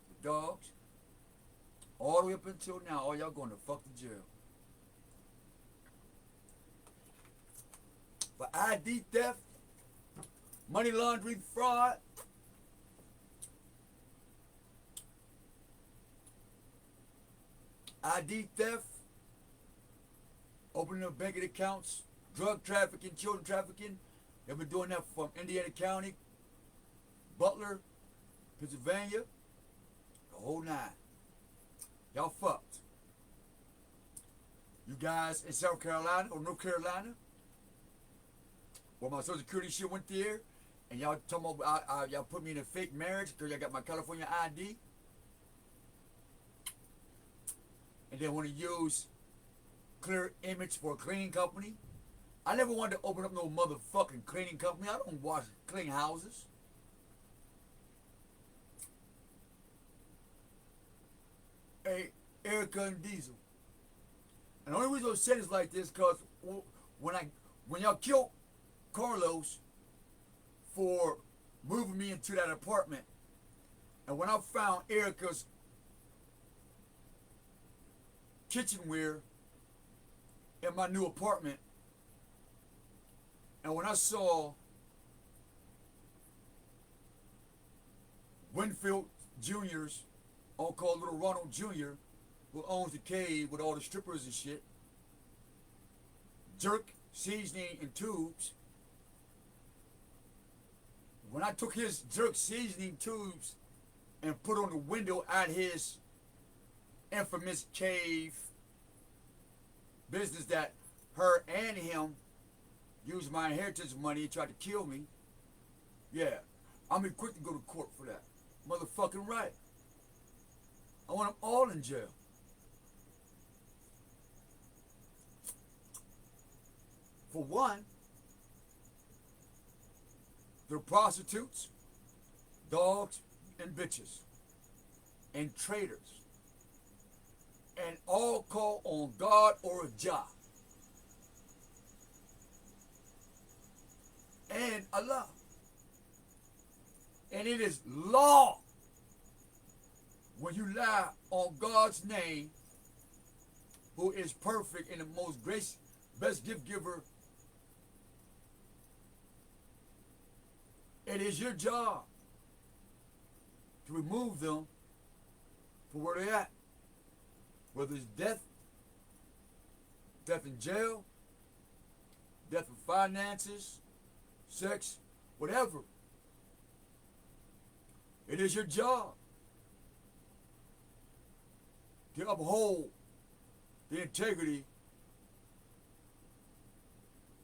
the dogs, all the way up until now, all y'all going to fuck the jail. For ID theft, money laundering, fraud, ID theft, opening up banking accounts, drug trafficking, children trafficking. They've been doing that from Indiana County, Butler, Pennsylvania, the whole nine. Y'all fucked. You guys in South Carolina or North Carolina, where my Social Security shit went there, and y'all talking about y'all put me in a fake marriage because y'all got my California ID, and they want to use Clear Image for a cleaning company. I never wanted to open up no motherfucking cleaning company. I don't wash clean houses. Hey, Erica and Diesel. And the only reason I said it like this because when y'all killed Carlos for moving me into that apartment, and when I found Erica's kitchenware in my new apartment, and when I saw Winfield Jr.'s, all called Little Ronald Jr., who owns the cave with all the strippers and shit, jerk seasoning in tubes. When I took his jerk seasoning tubes and put on the window at his infamous cave business that her and him used my inheritance money and tried to kill me, yeah, I'm be quick to go to court for that. Motherfucking right. I want them all in jail. For one, they're prostitutes, dogs, and bitches, and traitors, and all call on God or a job, and Allah. And it is law when you lie on God's name, who is perfect and the most grace, best gift giver. It is your job to remove them from where they're at. Whether it's death, death in jail, death in finances, sex, whatever. It is your job to uphold the integrity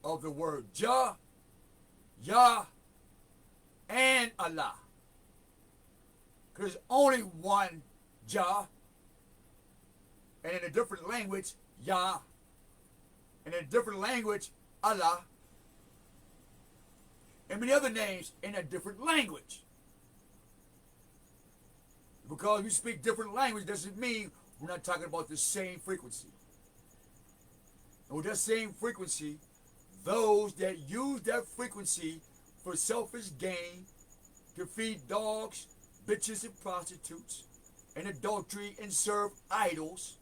of the word Jah, Yah, and Allah. Because there's only one Jah, and in a different language, Yah, and in a different language, Allah, and many other names in a different language. Because we speak different language doesn't mean we're not talking about the same frequency. And with that same frequency, those that use that frequency for selfish gain, to feed dogs, bitches, and prostitutes, and adultery, and serve idols,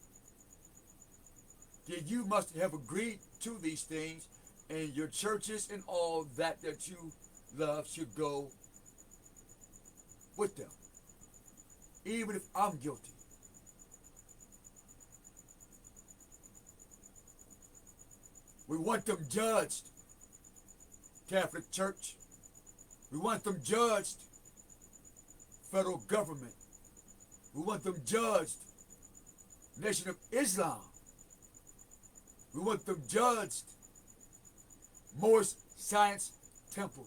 then you must have agreed to these things, and your churches and all that you love should go with them, even if I'm guilty. We want them judged, Catholic Church. We want them judged, federal government. We want them judged, Nation of Islam. We want them judged, Morse Science Temple.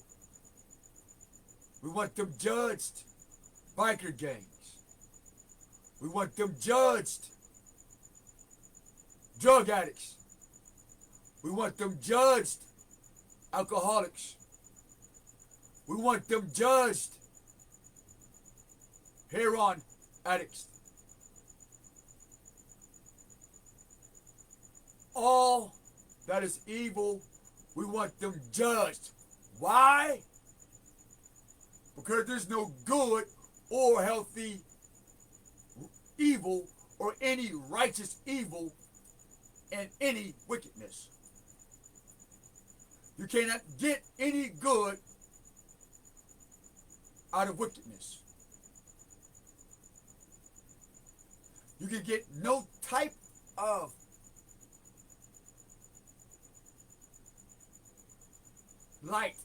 We want them judged, biker gangs. We want them judged, drug addicts. We want them judged, alcoholics. We want them judged, heroin addicts. All that is evil, we want them judged. Why? Because there's no good or healthy evil or any righteous evil in any wickedness. You cannot get any good out of wickedness. You can get no type of light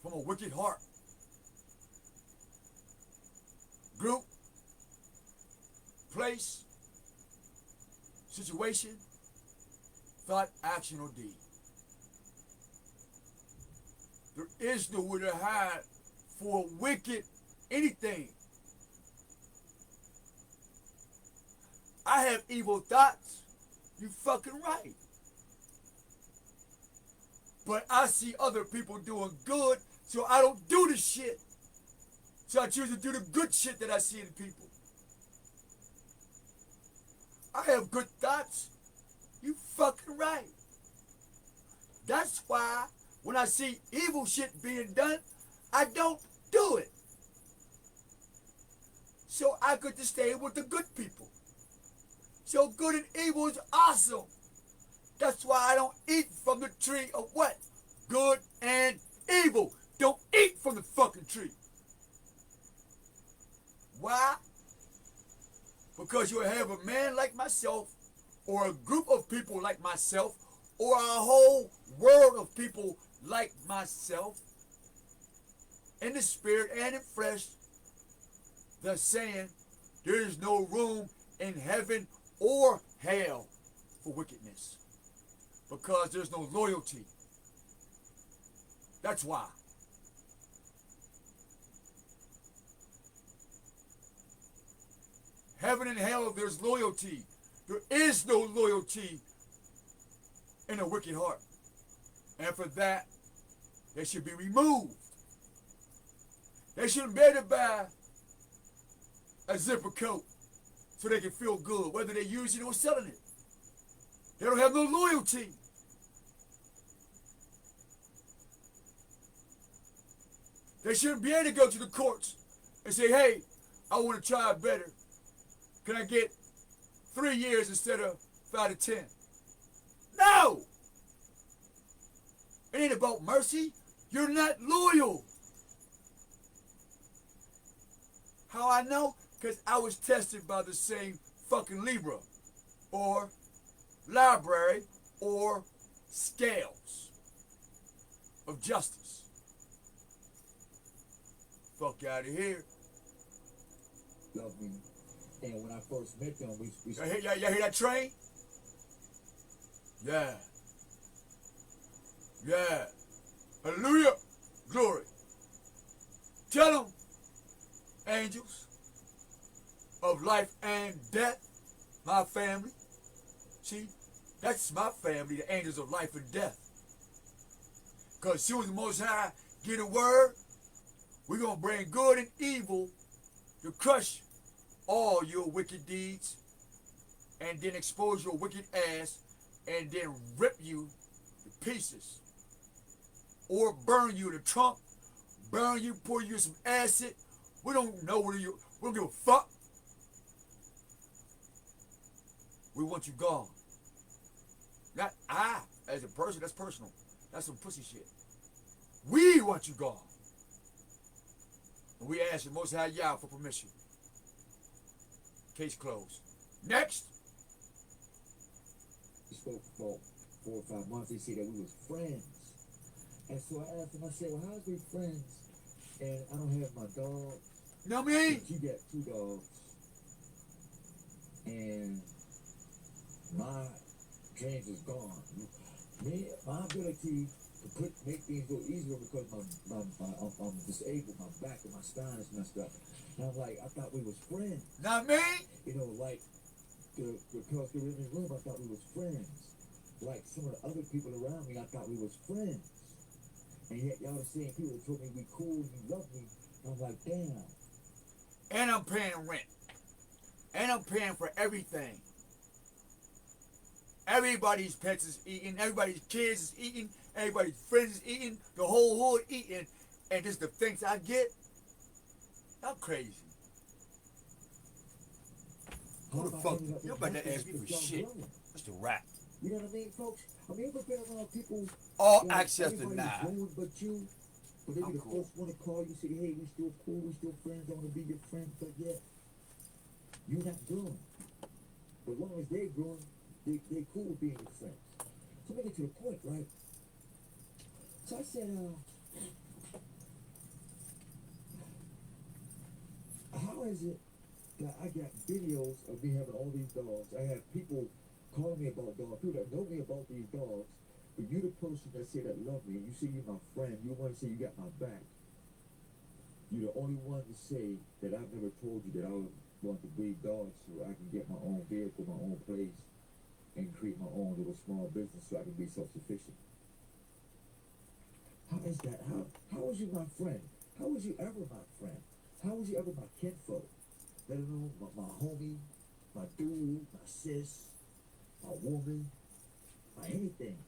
from a wicked heart. Group, place, situation, thought, action, or deed. There is nowhere to hide for wicked anything. I have evil thoughts. You fucking right. But I see other people doing good, so I don't do the shit. So I choose to do the good shit that I see in people. I have good thoughts. You fucking right. That's why when I see evil shit being done, I don't do it. So I get to stay with the good people. So good and evil is awesome. That's why I don't eat from the tree of what? Good and evil. Don't eat from the fucking tree. Why? Because you have a man like myself, or a group of people like myself, or a whole world of people like myself, in the spirit and in flesh, they're saying there is no room in heaven or hell for wickedness. Because there's no loyalty. That's why. Heaven and hell, there's loyalty. There is no loyalty in a wicked heart. And for that, they should be removed. They shouldn't be able to buy a zipper coat so they can feel good, whether they're using it or selling it. They don't have no loyalty. They shouldn't be able to go to the courts and say, hey, I want to try it better. Can I get 3 years instead of 5 to 10? No! It ain't about mercy. You're not loyal. How I know? Because I was tested by the same fucking Libra or library or scales of justice. Fuck out of here. Love me. And when I first met them, we Y'all hear that train? Yeah. Yeah. Hallelujah. Glory. Tell them angels of life and death, my family. See, that's my family, the angels of life and death. Because as soon as the Most High get a word, we're going to bring good and evil to crush all your wicked deeds and then expose your wicked ass and then rip you to pieces. Or burn you in the trunk, burn you, pour you some acid. We don't know we don't give a fuck. We want you gone. Not I, as a person, that's personal. That's some pussy shit. We want you gone. And we ask the Most High Yah for permission. Case closed. Next. We spoke for 4 or 5 months. They said that we was friends. And so I asked him, I said, well, how's we friends? And I don't have my dog. You know what I mean? But you got 2 dogs. And my dreams is gone. My ability to make things go easier because I'm disabled, my back and my spine is messed up. And I'm like, I thought we was friends. Not me? You know, like because they were in the room, I thought we was friends. Like some of the other people around me, I thought we was friends. And yet y'all the same people that told me we cool and you love me. I'm like, damn. And I'm paying rent. And I'm paying for everything. Everybody's pets is eating, everybody's kids is eating, everybody's friends is eating, the whole hood eating, and just the things I get, I'm crazy. Who the fuck? You about to ask me for shit. That's the rap. You know what I mean, folks? I mean, ever been around people? All access denied. But you, but they be the cool. first one to call you, say, hey, we still cool, we still friends, I want to be your friend, but yet, you're not growing. But as long as they're growing, they cool with being your friends. So let me get to the point, right? So I said, how is it that I got videos of me having all these dogs? I have people calling me about dogs, people that know me about these dogs, but you the person that say that love me, and you say you're my friend, you want to say you got my back. You're the only one to say that I've never told you that I was going to breed dogs so I can get my own vehicle, my own place, and create my own little small business so I can be self-sufficient. How is that? How was you my friend? How was you ever my friend? How was you ever my kinfolk? Let alone my homie, my dude, my sis, my woman, my anything.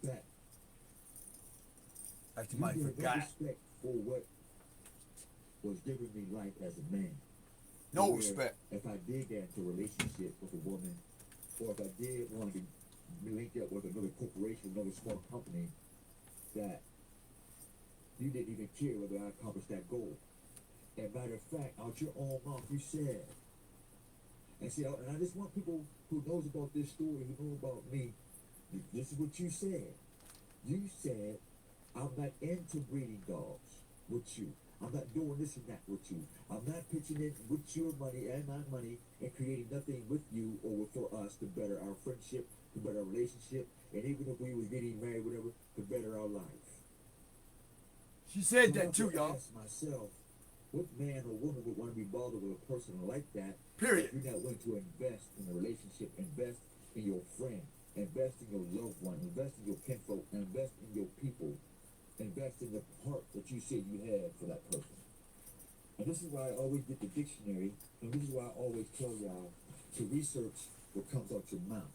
That Like somebody you forgot. no respect for what was giving me life as a man. No Where respect. If I did get into a relationship with a woman, or if I did want to be linked up with another corporation, another small company, that you didn't even care whether I accomplished that goal. And matter of fact, out your own mouth, you said, and see, and I just want people who knows about this story, who know about me, this is what you said. You said, I'm not into breeding dogs with you. I'm not doing this and that with you. I'm not pitching in with your money and my money and creating nothing with you or for us to better our friendship, to better our relationship, and even if we was getting married, whatever, to better our life. She said So that too, y'all. I ask myself, what man or woman would want to be bothered with a person like that? Period. If you're not willing to invest in a relationship, invest in your friend, invest in your loved one, invest in your kinfolk, invest in your people, invest in the heart that you said you had for that person. And this is why I always get the dictionary, and this is why I always tell y'all to research what comes out your mouth.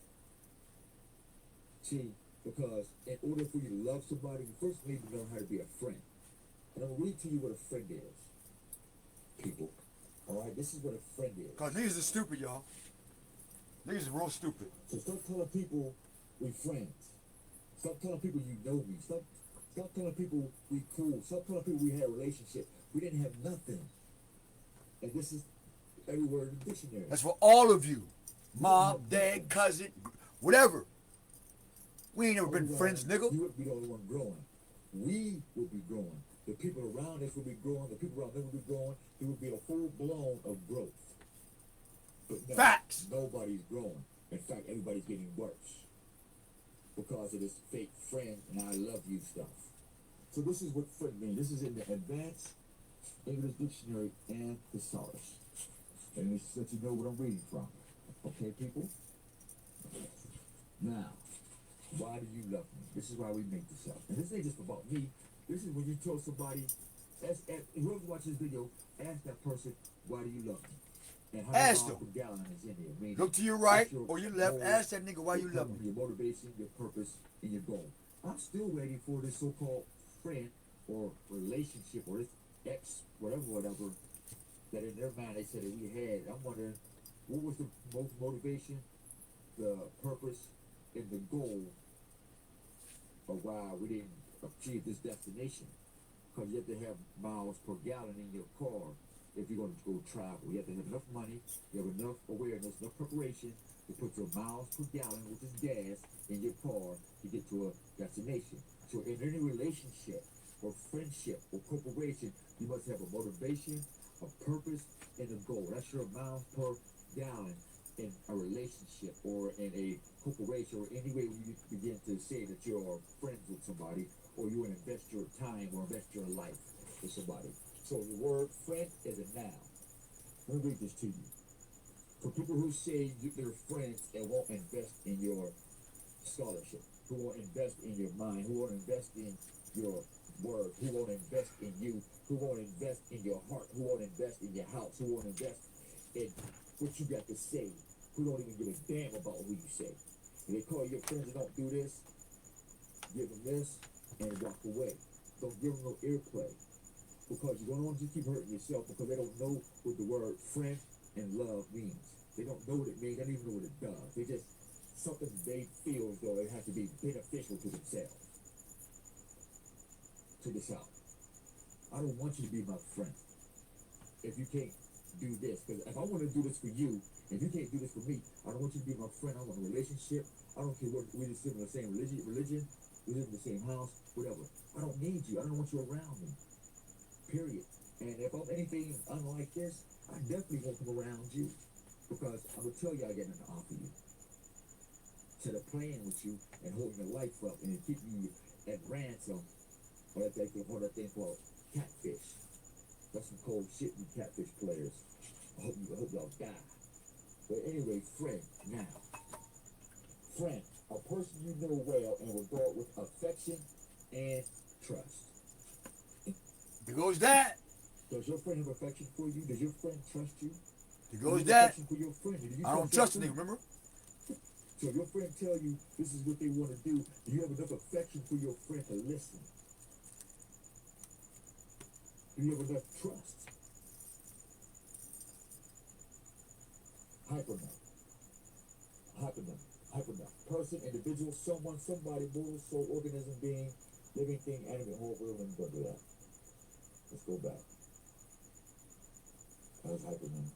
See, because in order for you to love somebody, you first need to know how to be a friend. And I'm going to read to you what a friend is, people. All right, this is what a friend is. Because niggas are stupid, y'all. Niggas are real stupid. So stop telling people we friends. Stop telling people you know me. Stop telling people we cool. Stop telling people we had a relationship. We didn't have nothing. And this is every word in the dictionary. That's for all of you. Mom, dad, cousin, whatever. We ain't never been friends, nigga. You would be the only one growing. We would be growing. The people around us would be growing. The people around them would be growing. It would be a full blown of growth. But no, Facts. Nobody's growing. In fact, everybody's getting worse because of this fake friend and I love you stuff. So this is what friend means. This is in the advanced English dictionary and thesaurus. And this lets you know what I'm reading from. Okay, people? Now, why do you love me? This is why we make this up. And this ain't just about me. This is when you tell somebody, whoever watches this video, ask that person, why do you love me? And how Ask many them. gallon is in there? Meaning, Look to your right your or your left. goal, Ask that nigga why you love me. your motivation, your purpose, and your goal. I'm still waiting for this so-called friend or relationship or this ex, whatever, that in their mind they said that we had. I'm wondering, what was the motivation, the purpose, and the goal of why we didn't achieve this destination? Because you have to have miles per gallon in your car if you're going to go travel. You have to have enough money, you have enough awareness, enough preparation to put your miles per gallon, which is gas, in your car to get to a destination. So in any relationship or friendship or corporation, you must have a motivation, a purpose, and a goal. That's your miles per gallon in a relationship or in a corporation or any way you begin to say that you're friends with somebody or you want to invest your time or invest your life with somebody. So the word friend is a noun. Let me read this to you. For people who say they're friends and won't invest in your scholarship, who won't invest in your mind, who won't invest in your word, who won't invest in you, who won't invest in your heart, who won't invest in your house, who won't invest in what you got to say, who don't even give a damn about who you say. If they call your friends and don't do this, give them this and walk away. Don't give them no airplay. Because you're going to want to keep hurting yourself because they don't know what the word friend and love means. They don't know what it means. They don't even know what it does. They just, something they feel as though it has to be beneficial to themselves. Check this out. I don't want you to be my friend if you can't do this. Because if I want to do this for you, if you can't do this for me, I don't want you to be my friend. I want a relationship. I don't care what we just live in the same religion, we live in the same house, whatever. I don't need you. I don't want you around me. Period. And if I'm anything unlike this, I definitely won't come around you. Because I'm going to tell you I got nothing to offer you. Instead of playing with you and holding your life up and keeping you at ransom for that thing called catfish. That's some cold shit, you catfish players. I hope y'all die. But anyway, friend, now. Friend, a person you know well and regard with affection and trust. There goes that. Does your friend have affection for you? Does your friend trust you? There goes that. For your friend? I don't trust a nigga, remember? So if your friend tell you this is what they want to do, do you have enough affection for your friend to listen? Do you have enough trust? Hypernough. Person, individual, someone, somebody, moral, soul, organism, being, living thing, animate, whole world. Let me go do that. Let's go back. That was hypernough.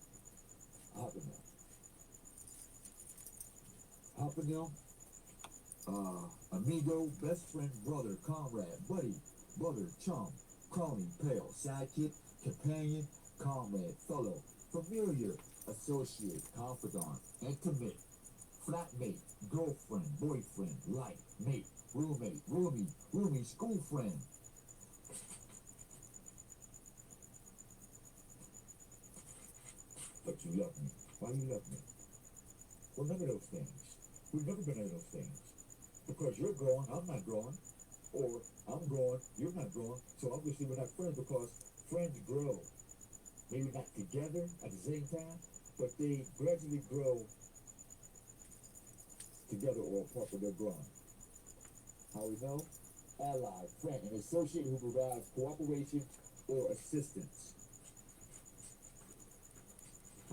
Amigo, best friend, brother, comrade, buddy, brother, chum, crony, pal, sidekick, companion, comrade, fellow, familiar, associate, confidant, intimate, flatmate, girlfriend, boyfriend, life, mate, roommate, roomie, school friend. But you love me. Why do you love me? Well, none of those things. We've never been any of those things. Because you're growing, I'm not growing. Or I'm growing, you're not growing. So obviously we're not friends because friends grow. Maybe not together at the same time, but they gradually grow together or apart, but they're growing. How we know? Ally, friend, an associate who provides cooperation or assistance.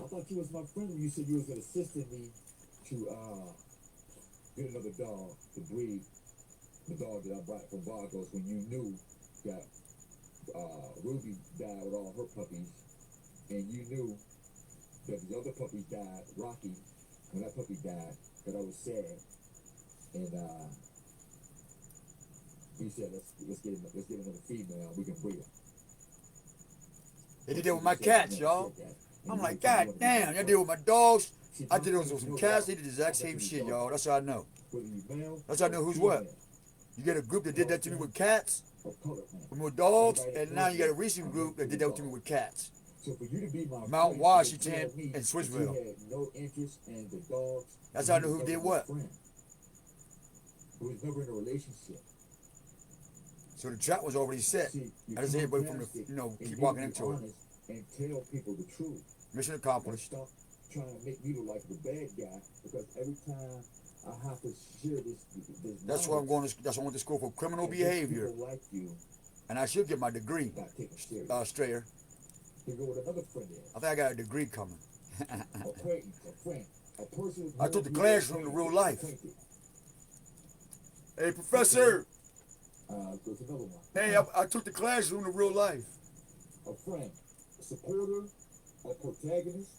I thought you was my friend when you said you was assisting me to get another dog to breed the dog that I brought from Vargos when you knew that Ruby died with all her puppies and you knew that the other puppy died, Rocky, when that puppy died, that I was sad. And he said, let's get another female, we can breed her. They did that with my cats, y'all. I'm like, God damn, y'all did it with my dogs. I did it with some cats. They did the exact same shit, y'all. That's how I know. That's how I know who's what. You get a group that did that to me with cats. of color man. with more dogs, and now you got a recent group that did that to me with cats. So for you to be my Mount friend, Washington tell me and that Switchville. you had no interest in the dogs. That's how I know who did what. Friend. Who was never in a relationship. So the trap was already set. See, I just everybody from the, keep walking into it. And tell people the truth. Mission accomplished. Stop trying to make me look like the bad guy, because every time I have to share this that's why I'm going to. That's why I went to school for criminal behavior. Like you, and I should get my degree. Strayer. You go with another friend there. I think I got a degree coming. Acquaintance, a friend, a person. I took the classroom to real life. Hey, professor. There's another one. Hey, I took the classroom to real life. A friend, a supporter, a protagonist,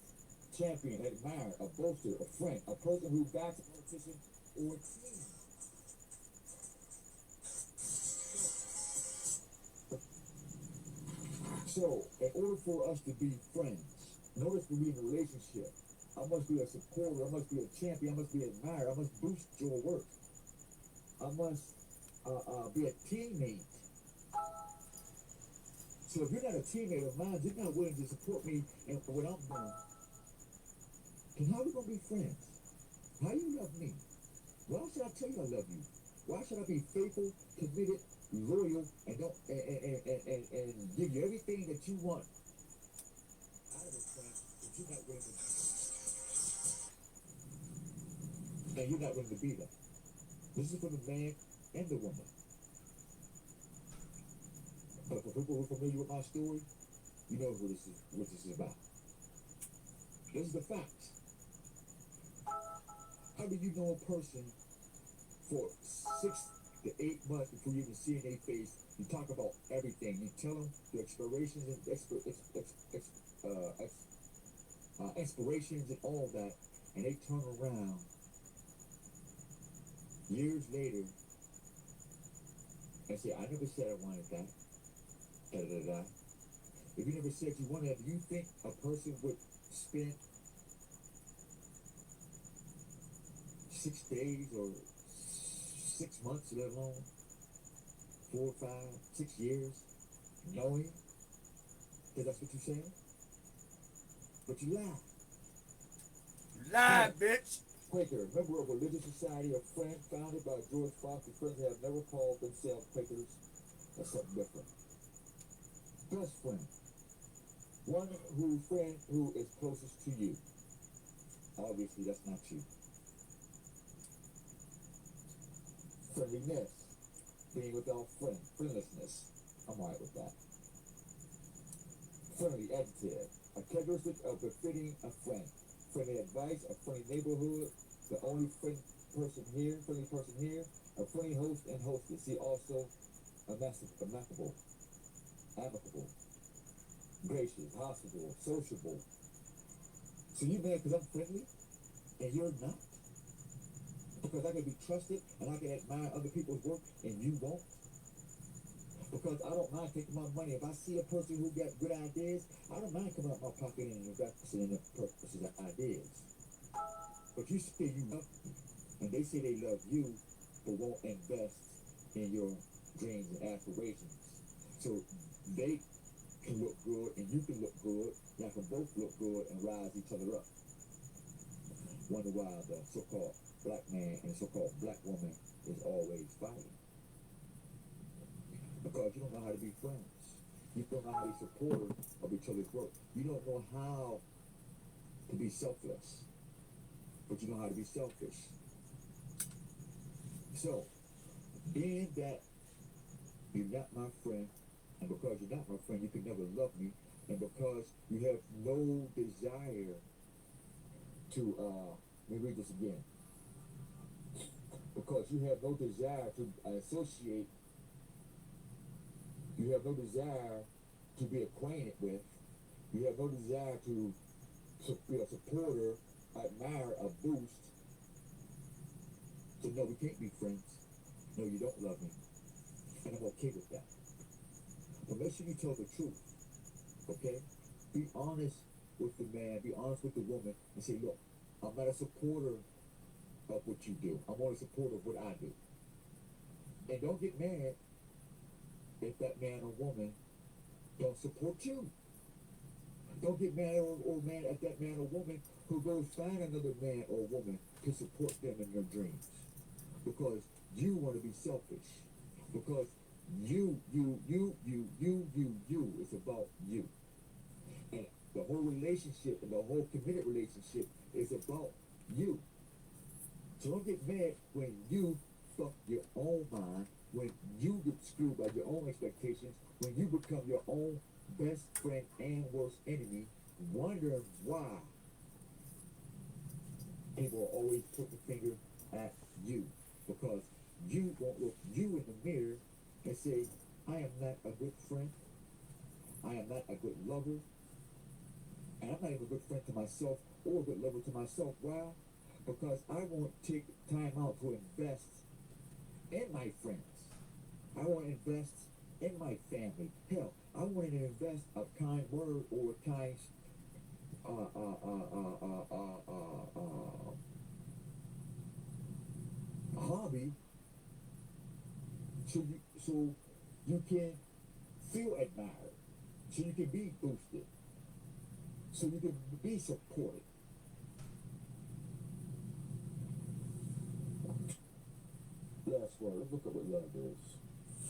champion, admirer, a boaster, a friend, a person who backs a politician or a team. So, in order for us to be friends, in order to be in a relationship, I must be a supporter, I must be a champion, I must be an admirer, I must boost your work. I must be a teammate. So if you're not a teammate of mine, you're not willing to support me in what I'm doing, then how are we going to be friends? How you love me? Why should I tell you I love you? Why should I be faithful, committed, loyal, and don't and give you everything that you want out of a friend that you're not willing to do? And you're not willing to be that. This is for the man and the woman. But for people who are familiar with my story, you know what this is about. This is the facts. How do you know a person for 6 to 8 months before you even see in their face? You talk about everything. You tell them the expirations and inspirations and all that, and they turn around years later and say, I never said I wanted that. Da, da, da. If you never said you wanted that, do you think a person would spend 6 days or 6 months, let alone 4, 5, 6 years, knowing that that's what you said? But you lied. You lied, bitch. Quaker, member of a religious society, a friend founded by George Foster. Friends that have never called themselves Quakers. That's something different. Best friend. One friend who is closest to you. Obviously, that's not you. Friendliness. Being without friend. Friendlessness. I'm alright with that. Friendly adjective. A characteristic of befitting a friend. Friendly advice, a friendly neighborhood, the only friendly person here, a friendly host and hostess. See also amicable, gracious, hospitable, sociable. So you mad because I'm friendly and you're not? Because I can be trusted and I can admire other people's work and you won't? Because I don't mind taking my money. If I see a person who got good ideas, I don't mind coming out my pocket and investing in the purposes of ideas. But you say you love me, and they say they love you, but won't invest in your dreams and aspirations. So they can look good and you can look good. Y'all can both look good and rise each other up. Wonder why the so-called black man and so-called black woman is always fighting. Because you don't know how to be friends. You don't know how to be supporters of each other's work. You don't know how to be selfless. But you know how to be selfish. So, being that you're not my friend, and because you're not my friend, you can never love me, and because you have no desire to, let me read this again. Because you have no desire to associate. You have no desire to be acquainted with. You have no desire to be a supporter, admire, a boost. So no, we can't be friends. No, you don't love me. And I'm okay with that. But make sure you tell the truth. Okay? Be honest with the man, be honest with the woman, and say, look, I'm not a supporter of what you do. I'm only a supporter of what I do. And don't get mad if that man or woman don't support you. Don't get mad or mad at that man or woman who goes find another man or woman to support them in their dreams. Because you want to be selfish. Because you. It's about you. And the whole relationship and the whole committed relationship is about you. So don't get mad when you fuck your own mind, when you get screwed by your own expectations, when you become your own best friend and worst enemy, wondering why people are always putting the finger at you. Because you won't look you in the mirror and say, I am not a good friend, I am not a good lover, and I'm not even a good friend to myself or a good lover to myself. Why? Because I won't take time out to invest in my friends. I want to invest in my family. Hell, I want to invest a kind word or a kind hobby so you can feel admired, so you can be boosted, so you can be supported. Last word, let's look at what love is.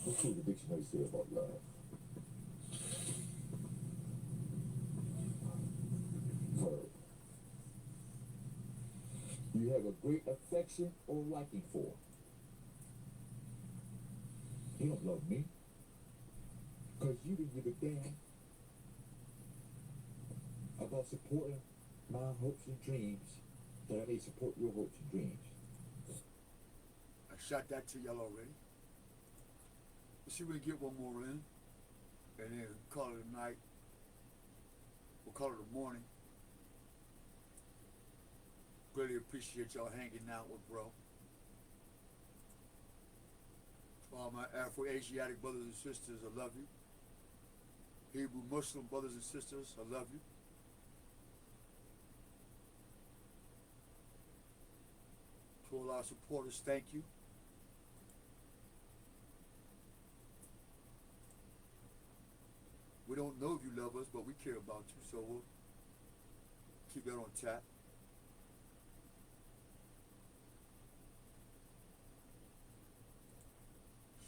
Let's see what the dictionary says about love. Verb. You have a great affection or liking for. You don't love me because you didn't give a damn about supporting my hopes and dreams, that I may support your hopes and dreams. I shot that to y'all already. Let's see if we can get one more in, and then call it a night. We'll call it a morning. Really appreciate y'all hanging out with bro. To all my Afro-Asiatic brothers and sisters, I love you. Hebrew Muslim brothers and sisters, I love you. To all our supporters, thank you. We don't know if you love us, but we care about you, so we'll keep that on tap.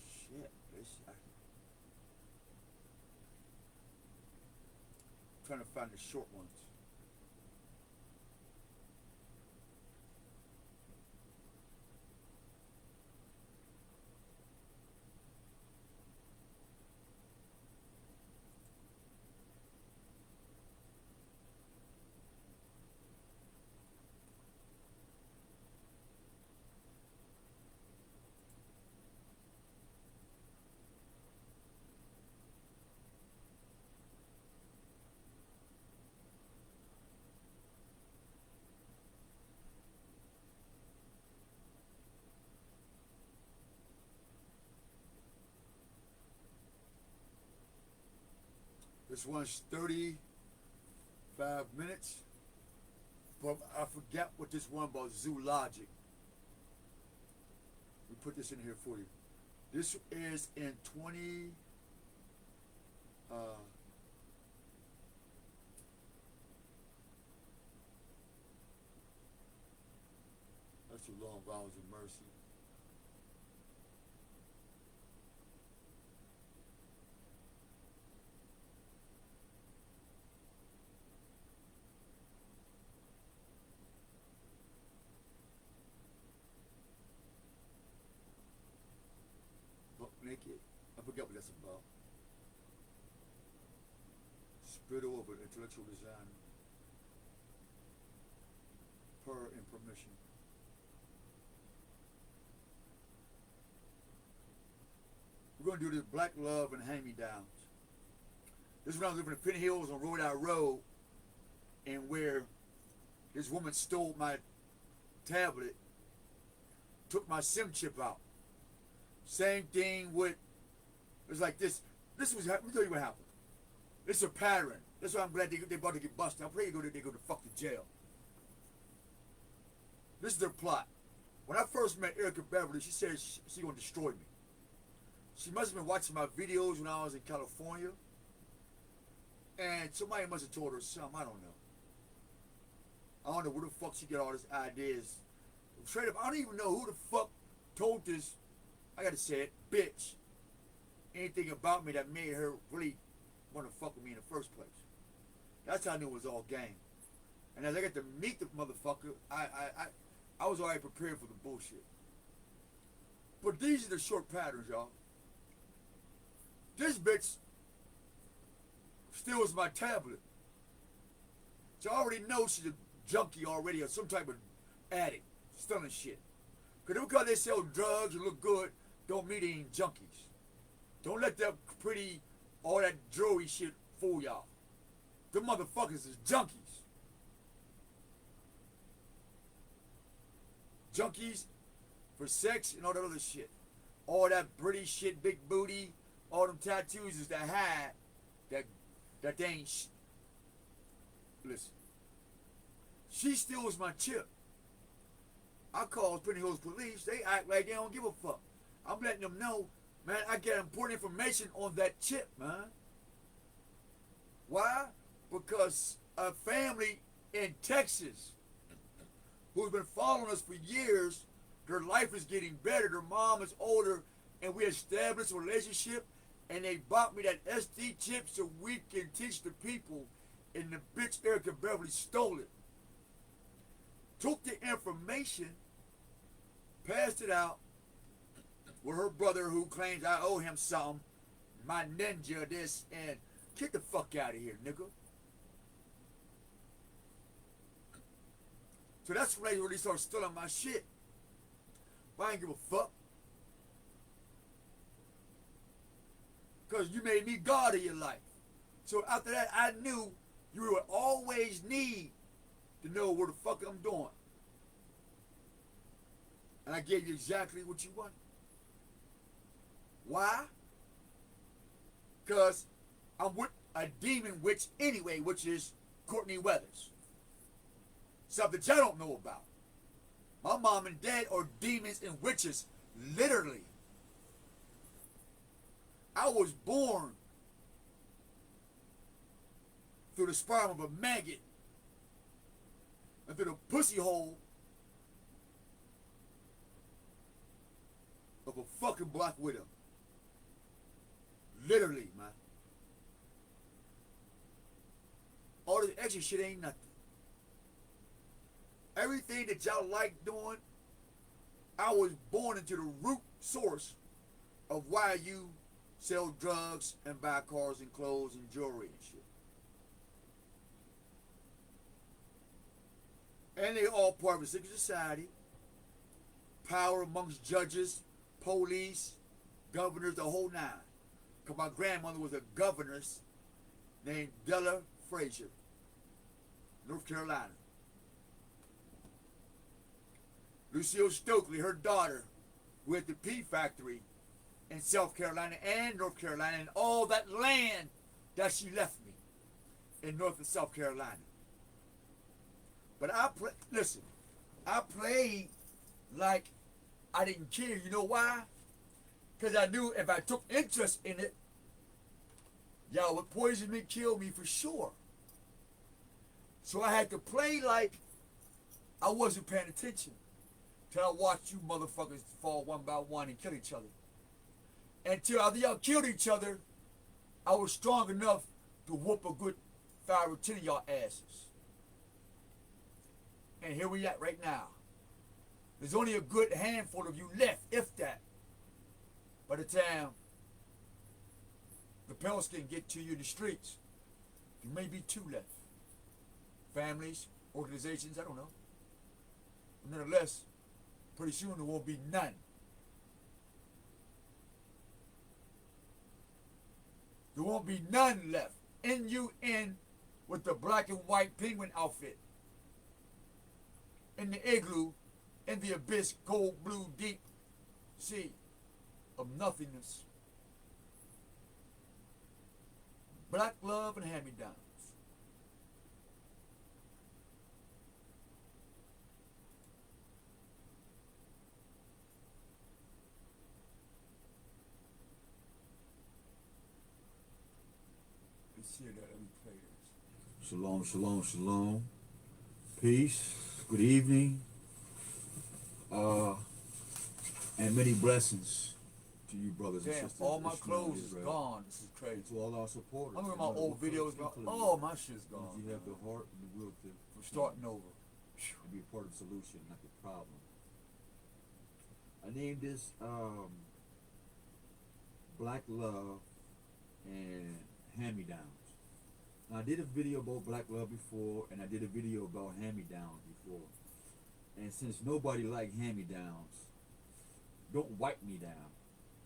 Shit, I'm trying to find the short ones. This one's 35 minutes. But I forgot what this one about zoologic. We put this in here for you. This is in 20. That's too long. Vows of mercy. Naked. I forget what that's about. Spirit over intellectual design. Per and permission. We're going to do this Black Love and Hand-Me-Downs. This is when I was living in Penn Hills on Rhode Island Road, and where this woman stole my tablet, took my SIM chip out. Same thing with, it's like this. This was, let me tell you what happened. It's a pattern. That's why I'm glad they about to get busted. I'm praying they go to fuck to jail. This is their plot. When I first met Erica Beverly, she said she gonna destroy me. She must have been watching my videos when I was in California. And somebody must have told her something. I don't know. I don't know where the fuck she get all these ideas. Straight up, I don't even know who the fuck told this, I gotta say it, bitch, anything about me that made her really want to fuck with me in the first place. That's how I knew it was all game. And as I got to meet the motherfucker, I was already prepared for the bullshit. But these are the short patterns, y'all. This bitch steals my tablet. So I already know she's a junkie already or some type of addict, stealing shit. Because they sell drugs and look good, don't mean they ain't junkies. Don't let that pretty, all that jewelry shit fool y'all. Them motherfuckers is junkies. Junkies for sex and all that other shit. All that pretty shit, big booty, all them tattoos is that hide that they ain't listen. She steals my chip. I call Spring Hills Police. They act like they don't give a fuck. I'm letting them know, man, I get important information on that chip, man. Why? Because a family in Texas who's been following us for years, their life is getting better. Their mom is older, and we established a relationship, and they bought me that SD chip so we can teach the people, and the bitch Erica Beverly stole it. Took the information, passed it out with her brother who claims I owe him something, my ninja this, and get the fuck out of here, nigga. So that's when they really started stealing my shit. But I ain't give a fuck. Because you made me God of your life. So after that, I knew you would always need to know what the fuck I'm doing. And I gave you exactly what you wanted. Why? Because I'm with a demon witch anyway, which is Courtney Weathers. Something that y'all don't know about. My mom and dad are demons and witches, literally. I was born through the sperm of a maggot and through the pussy hole of a fucking black widow. Literally, man. All this extra shit ain't nothing. Everything that y'all like doing, I was born into the root source of why you sell drugs and buy cars and clothes and jewelry and shit. And they all part of a secret society. Power amongst judges, police, governors, the whole nine. Because my grandmother was a governess named Della Frazier, North Carolina. Lucille Stokely, her daughter, who had the pea factory in South Carolina and North Carolina and all that land that she left me in North and South Carolina. But listen, I played like I didn't care. You know why? Because I knew if I took interest in it, y'all would poison me, kill me for sure. So I had to play like I wasn't paying attention till I watched you motherfuckers fall one by one and kill each other. Until after y'all killed each other, I was strong enough to whoop a good 5 or 10 of y'all asses. And here we at right now. There's only a good handful of you left, if that. By the time the pills can get to you in the streets, there may be 2 left. Families, organizations, I don't know. But nonetheless, pretty soon there won't be none. There won't be none left. N-U-N with the black and white penguin outfit. In the igloo, in the abyss, cold blue deep sea of nothingness. Black love and hand-me-downs. Let's hear that. Let me play this. Shalom, shalom, shalom. Peace. Good evening. Uh, and many blessings to you, brothers and Damn, sisters. all my Ishmael, clothes is Israel. gone. This is crazy. To all our supporters. I'm no at my matter old what color videos skin gone. color Oh, you my shit's are, gone. you have the heart and the will to We're starting over. and be a part of the solution, not the problem. I named this Black Love and Hand-Me-Downs. Now, I did a video about Black Love before, and I did a video about hand-me-downs before. And since nobody like hand-me-downs, don't wipe me down.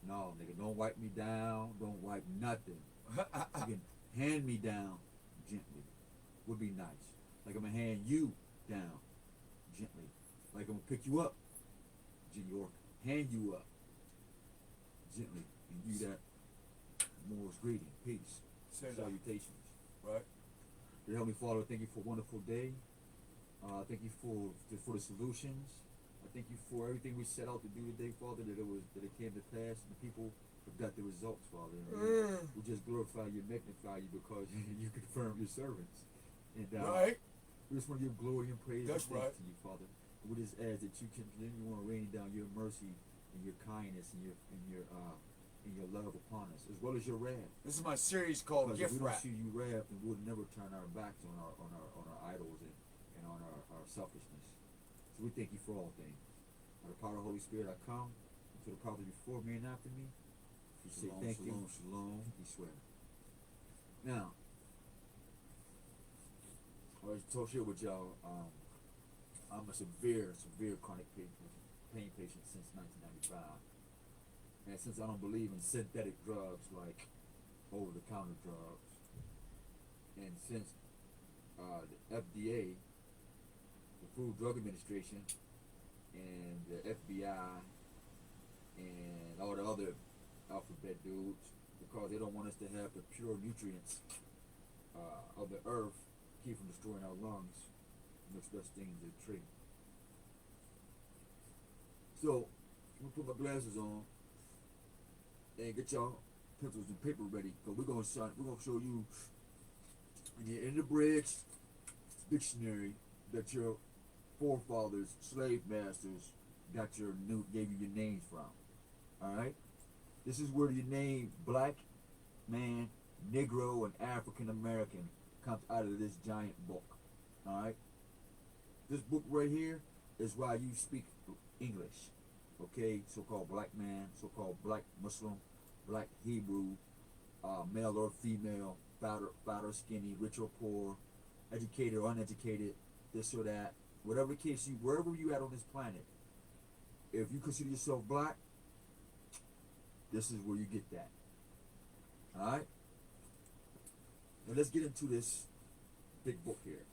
No, nigga, don't wipe me down. Don't wipe nothing. You can hand me down gently. Would be nice. Like I'm gonna hand you down gently. Like I'm gonna pick you up gently, or hand you up gently, and you that Moore's greeting, peace, Say that. salutations. Right? Dear Heavenly Father, thank you for a wonderful day. Thank you for the solutions. I thank you for everything we set out to do today, Father, that it came to pass, and the people have got the results, Father. We just glorify you, magnify you, because you confirm your servants. And Right? we just want to give glory and praise That's and thanks right. to you, Father. We just ask that you continue on raining down your mercy and your kindness and your love upon us, as well as your wrath. This is my series called Because if Gift we don't Wrap. see you wrath, then we'll never turn our backs on our idols and on our selfishness. So we thank you for all things. By the power of the Holy Spirit, I come to the prophets before me and after me. We say Shalom, thank shalom, you. Shalom. We swear. Now, I was to share with y'all. I'm a severe chronic pain patient since 1995, and since I don't believe in synthetic drugs like over-the-counter drugs, and since the FDA, the Food Drug Administration, and the FBI, and all the other alphabet dudes, because they don't want us to have the pure nutrients of the earth, keep from destroying our lungs, next best thing to treat. So, I'm gonna put my glasses on and get y'all pencils and paper ready, because we're gonna show you in the bridge dictionary that your forefathers, slave masters, gave you your names from. Alright? This is where your name black man, Negro, and African American comes out of this giant book. Alright? This book right here is why you speak English. Okay? So-called black man, so-called black Muslim, black Hebrew, male or female, fat or skinny, rich or poor, educated or uneducated, this or that. Whatever case wherever you at on this planet, if you consider yourself black, this is where you get that. Alright? Now let's get into this big book here.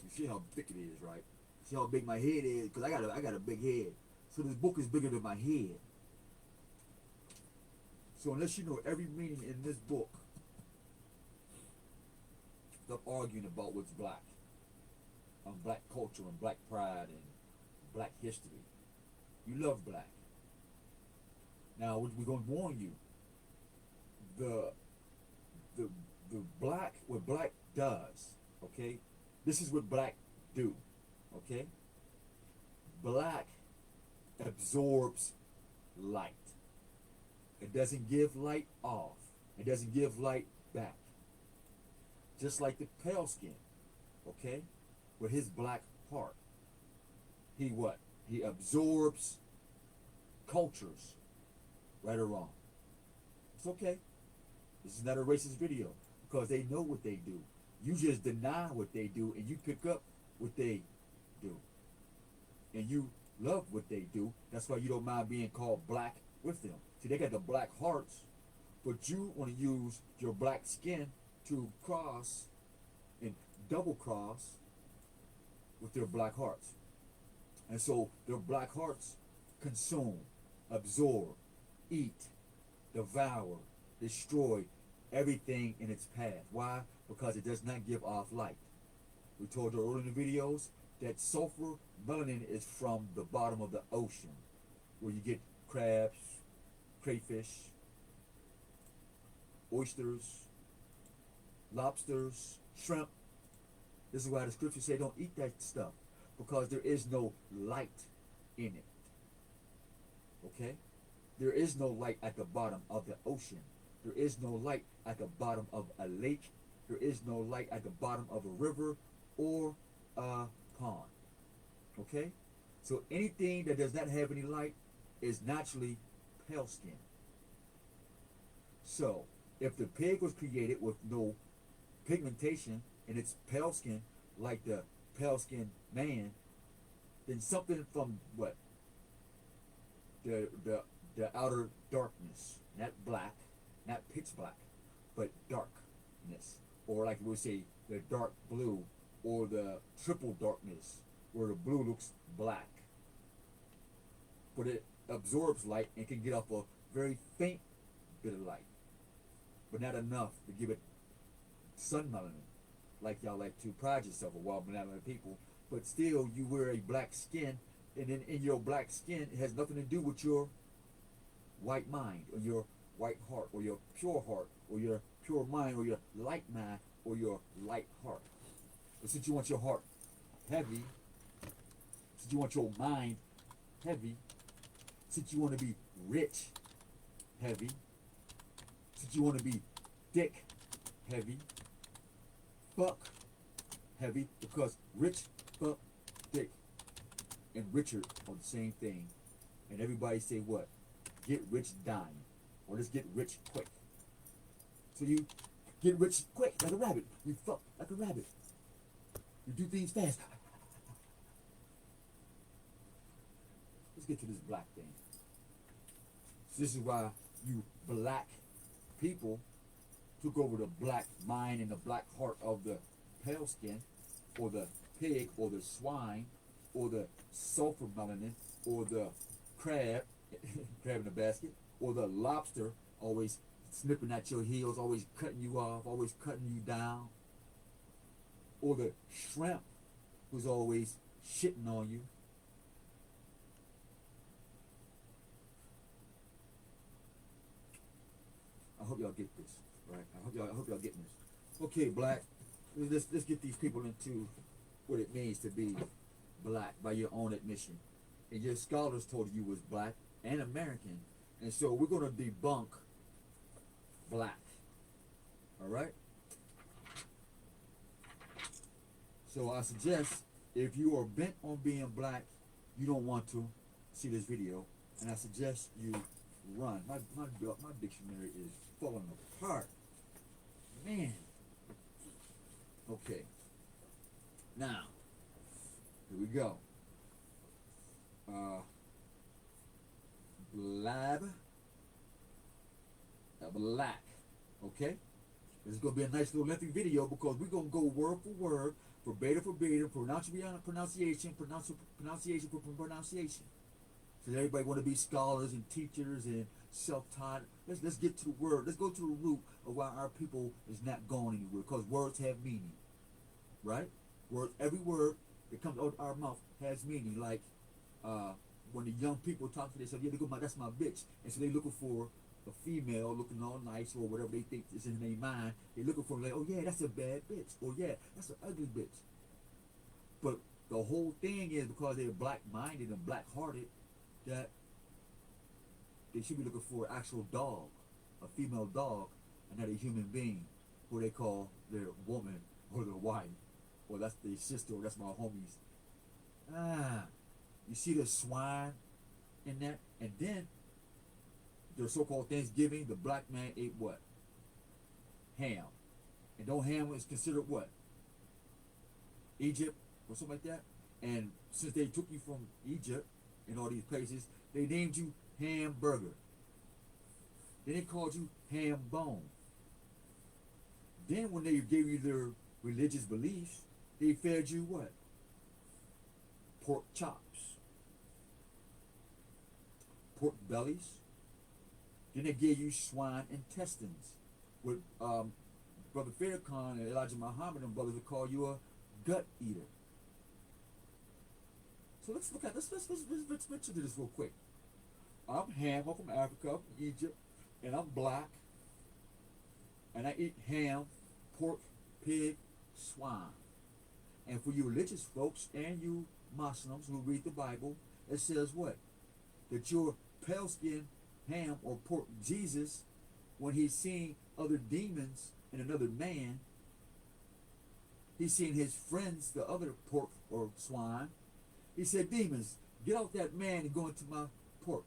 You see how big it is, right? See how big my head is? Because I got a big head. So this book is bigger than my head. So unless you know every meaning in this book, stop arguing about what's black. Black culture and black pride and black history. You love black. Now we're going to warn you. The black, what black does, okay? This is what black do, okay? Black absorbs light. It doesn't give light off. It doesn't give light back. Just like the pale skin, okay? With his black heart. He what? He absorbs cultures, right or wrong. It's okay. This is not a racist video, because they know what they do. You just deny what they do, and you pick up what they do. And you love what they do. That's why you don't mind being called black with them. See, they got the black hearts, but you want to use your black skin to cross and double cross with their black hearts. And so their black hearts consume, absorb, eat, devour, destroy everything in its path. Why? Because it does not give off light. We told you earlier in the videos that sulfur melanin is from the bottom of the ocean, where you get crabs, crayfish, oysters, lobsters, shrimp. This is why the scriptures say don't eat that stuff, because there is no light in it. Okay? There is no light at the bottom of the ocean. There is no light at the bottom of a lake. There is no light at the bottom of a river or a pond. Okay? So anything that does not have any light is naturally pale skin. So if the pig was created with no pigmentation and it's pale skin, like the pale skinned man, then something from what? The outer darkness, not black, not pitch black, but darkness. Or like we would say, the dark blue, or the triple darkness, where the blue looks black. But it absorbs light and can get off a very faint bit of light, but not enough to give it sun melanin, like y'all like to pride yourself a while melanin people. But still, you wear a black skin, and then in your black skin, it has nothing to do with your white mind, or your white heart, or your pure heart, or your pure mind, or your light mind, or your light heart. But since you want your heart heavy, since you want your mind heavy, since you want to be rich heavy, since you want to be thick heavy, fuck heavy, because rich, fuck, thick, and richer are the same thing. And everybody say what? Get rich dying, or let's get rich quick. So you get rich quick like a rabbit. You fuck like a rabbit. You do things fast. Let's get to this black thing. So this is why you black people took over the black mind and the black heart of the pale skin, or the pig, or the swine, or the sulfur melanin, or the crab, crab in the basket, or the lobster, always snipping at your heels, always cutting you off, always cutting you down, or the shrimp, who's always shitting on you. I hope y'all get this, right? I hope y'all getting this. Okay, black. Let's get these people into what it means to be black by your own admission. And your scholars told you was black and American, and so we're gonna debunk black. All right. So I suggest, if you are bent on being black, you don't want to see this video, and I suggest you run. My dictionary is falling apart, man. Okay. Now, here we go. Black. Okay? This is going to be a nice little lengthy video, because we're going to go word for word, verbatim for verbatim, pronunciation for pronunciation. So everybody want to be scholars and teachers and self-taught. Let's get to the word. Let's go to the root of why our people is not going anywhere, because words have meaning. Right? Words, every word that comes out of our mouth has meaning. Like when the young people talk to themselves, yeah, they go, that's my bitch. And so they looking for a female looking all nice, or whatever they think is in their mind. They're looking for, like, oh yeah, that's a bad bitch. Or yeah, that's an ugly bitch. But the whole thing is, because they're black-minded and black-hearted, that they should be looking for an actual dog, a female dog, and not a human being, who they call their woman or their wife, or that's their sister, or that's my homies. You see the swine in that? And then their so-called Thanksgiving, the black man ate what? Ham. And though ham is considered what? Egypt or something like that. And since they took you from Egypt and all these places, they named you hamburger. Then they called you ham bone. Then when they gave you their religious beliefs, they fed you what? Pork chops. Pork bellies. Then they gave you swine intestines. With Brother Farrakhan and Elijah Muhammad and brothers would call you a gut eater. So let's mention this real quick. I'm ham. I'm from Africa. I'm from Egypt, and I'm black, and I eat ham, pork, pig, swine. And for you religious folks and you Muslims who read the Bible, it says what? That your pale skin ham or pork Jesus, when he's seeing other demons in another man, he's seeing his friends, the other pork or swine. He said, demons, get out that man and go into my pork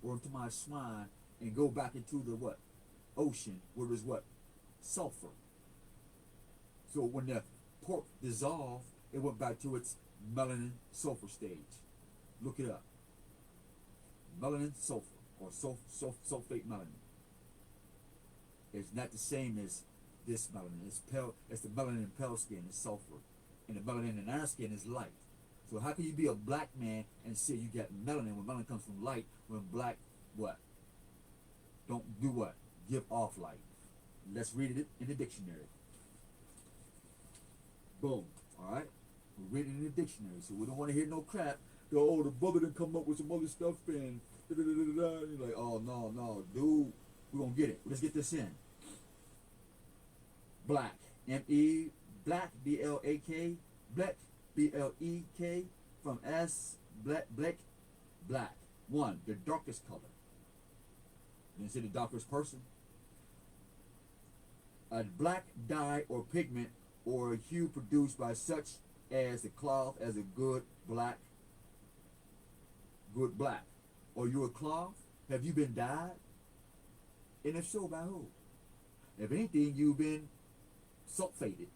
or into my swine and go back into the what? Ocean where there's what? Sulfur. So when the pork dissolved, it went back to its melanin sulfur stage. Look it up. Melanin sulfur or sulfate melanin. It's not the same as this melanin. It's the melanin in pale skin is sulfur, and the melanin in our skin is light. So how can you be a black man and say you got melanin when melanin comes from light? When black what? Don't do what? Give off light. Let's read it in the dictionary. Boom. All right. We're reading in the dictionary, so we don't want to hear no crap. Oh, the brother didn't come up with some other stuff and you're like, oh no, dude, we're gonna get it. Let's get this in. Black, M-E, black, B-L-A-K, black, B-L-E-K, from S, black, black. One, the darkest color. Didn't say the darkest person. A black dye or pigment or a hue produced by such as the cloth as a good black. Or you a cloth? Have you been dyed? And if so, by who? If anything, you've been sulfated.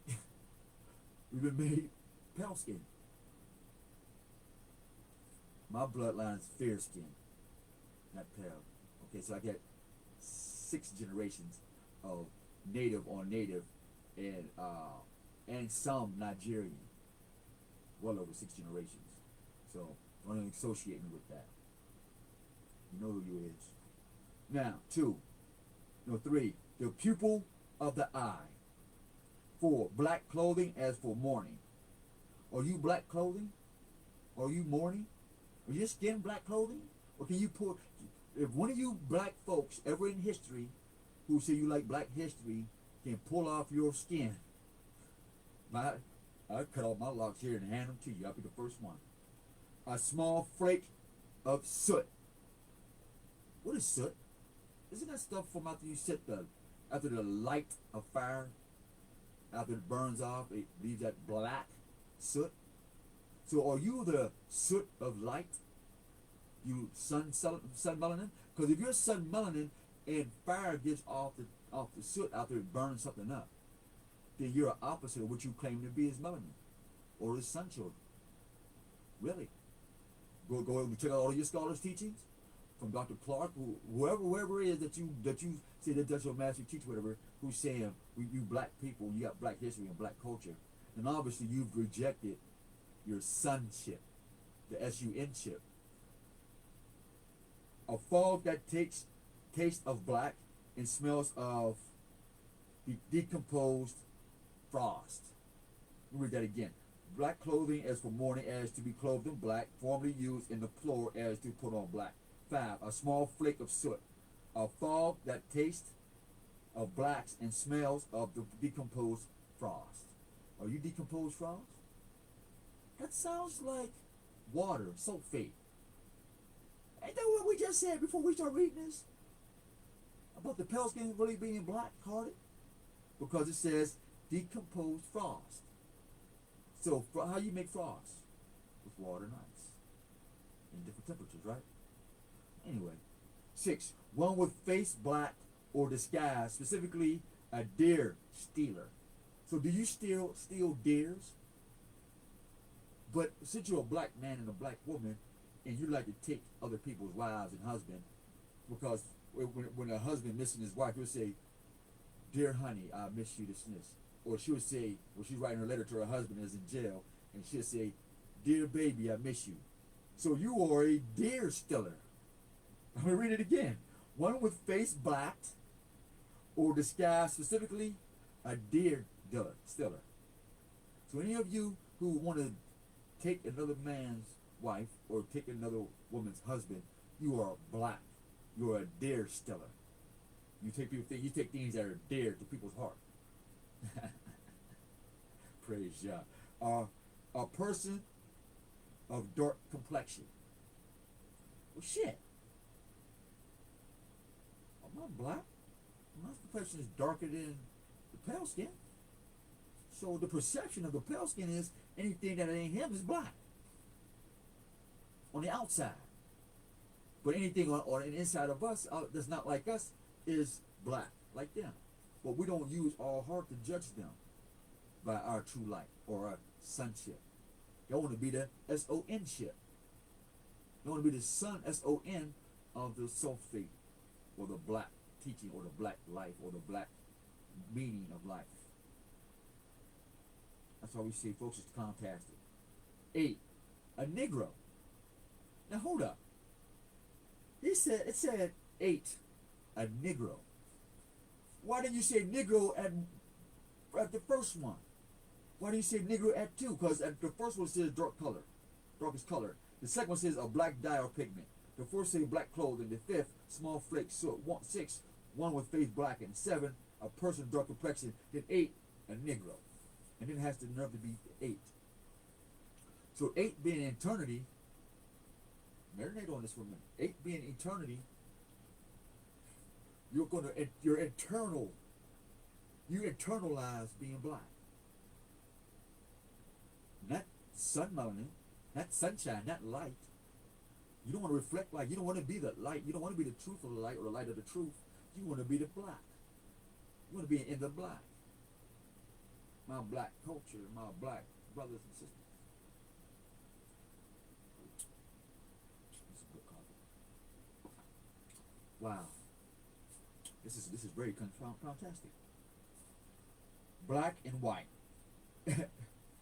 You've been made pale skin. My bloodline is fair skin, not pale. Okay, so I get 6 generations of native on native and some Nigerian. Well over 6 generations. So don't associate me with that. You know who you is. Now, 2. 3. The pupil of the eye. 4. Black clothing as for mourning. Are you black clothing? Are you mourning? Are your skin black clothing? Or can you put, if one of you black folks ever in history who say you like black history can pull off your skin, I'd cut off my locks here and hand them to you. I'll be the first one. A small flake of soot. What is soot? Isn't that stuff from after you set after the light of fire, after it burns off, it leaves that black soot? So are you the soot of light? You sun melanin? Because if you're sun melanin and fire gets off the soot after it burns something up, then you're opposite of what you claim to be as melanin or as sun children. Really? Go and check out all of your scholars' teachings from Dr. Clark, whoever it is that you say that that's your master teacher, whatever, who's saying you black people, you got black history and black culture, then obviously you've rejected your sonship, the S-U-N chip. A fog that takes taste of black and smells of decomposed frost. Let me read that again. Black clothing as for mourning, as to be clothed in black, formerly used in the plural as to put on black. 5. A small flake of soot. A fog that tastes of blacks and smells of the decomposed frost. Are you decomposed frost? That sounds like water, sulfate. Ain't that what we just said before we start reading this? About the pale skin really being black-hearted? Because it says decomposed frost. So how you make frost? With water and ice. In different temperatures, right? Anyway. 6. One with face black or disguise, specifically a deer stealer. So do you steal deers? But since you're a black man and a black woman, and you like to take other people's wives and husbands, because when a husband missing his wife, he'll say, "Dear honey, I miss you to sniff." Or she would say, when she's writing her letter to her husband who's in jail, and she'll say, "Dear baby, I miss you." So you are a deer stealer. I'm going to read it again. One with face blacked or disguised, specifically a deer stealer. So any of you who want to take another man's wife or take another woman's husband, you are black. You are a deer stealer. You take things that are dear to people's heart. Praise Yah. A person of dark complexion. Well, shit. I'm not black. My complexion is darker than the pale skin. So the perception of the pale skin is anything that ain't him is black on the outside. But anything on the inside of us that's not like us is black, like them. But we don't use our heart to judge them by our true light or our sonship. They want to be the S-O-N ship. They want to be the son, S-O-N, of the sulfate or the black teaching or the black life or the black meaning of life. That's why we say folks is fantastic. 8, a Negro. Now hold up. It said 8, a Negro. Why didn't you say Negro at the first one? Why didn't you say Negro at 2? Because the first one says darkest color. The second one says a black dye or pigment. The fourth says black clothing. The fifth, small flakes. So 6, one with face black. And 7, a person of dark complexion. Then 8, a Negro. And then it has the nerve to be 8. So 8 being eternity. Marinate on this for a minute. 8 being eternity. You internalize being black. Not sun melanin, not sunshine, not light. You don't want to reflect light. You don't want to be the light. You don't want to be the truth of the light or the light of the truth. You want to be the black. You want to be in the black. My black culture, my black brothers and sisters. This is good coffee. Wow. This is very fantastic. Black and white.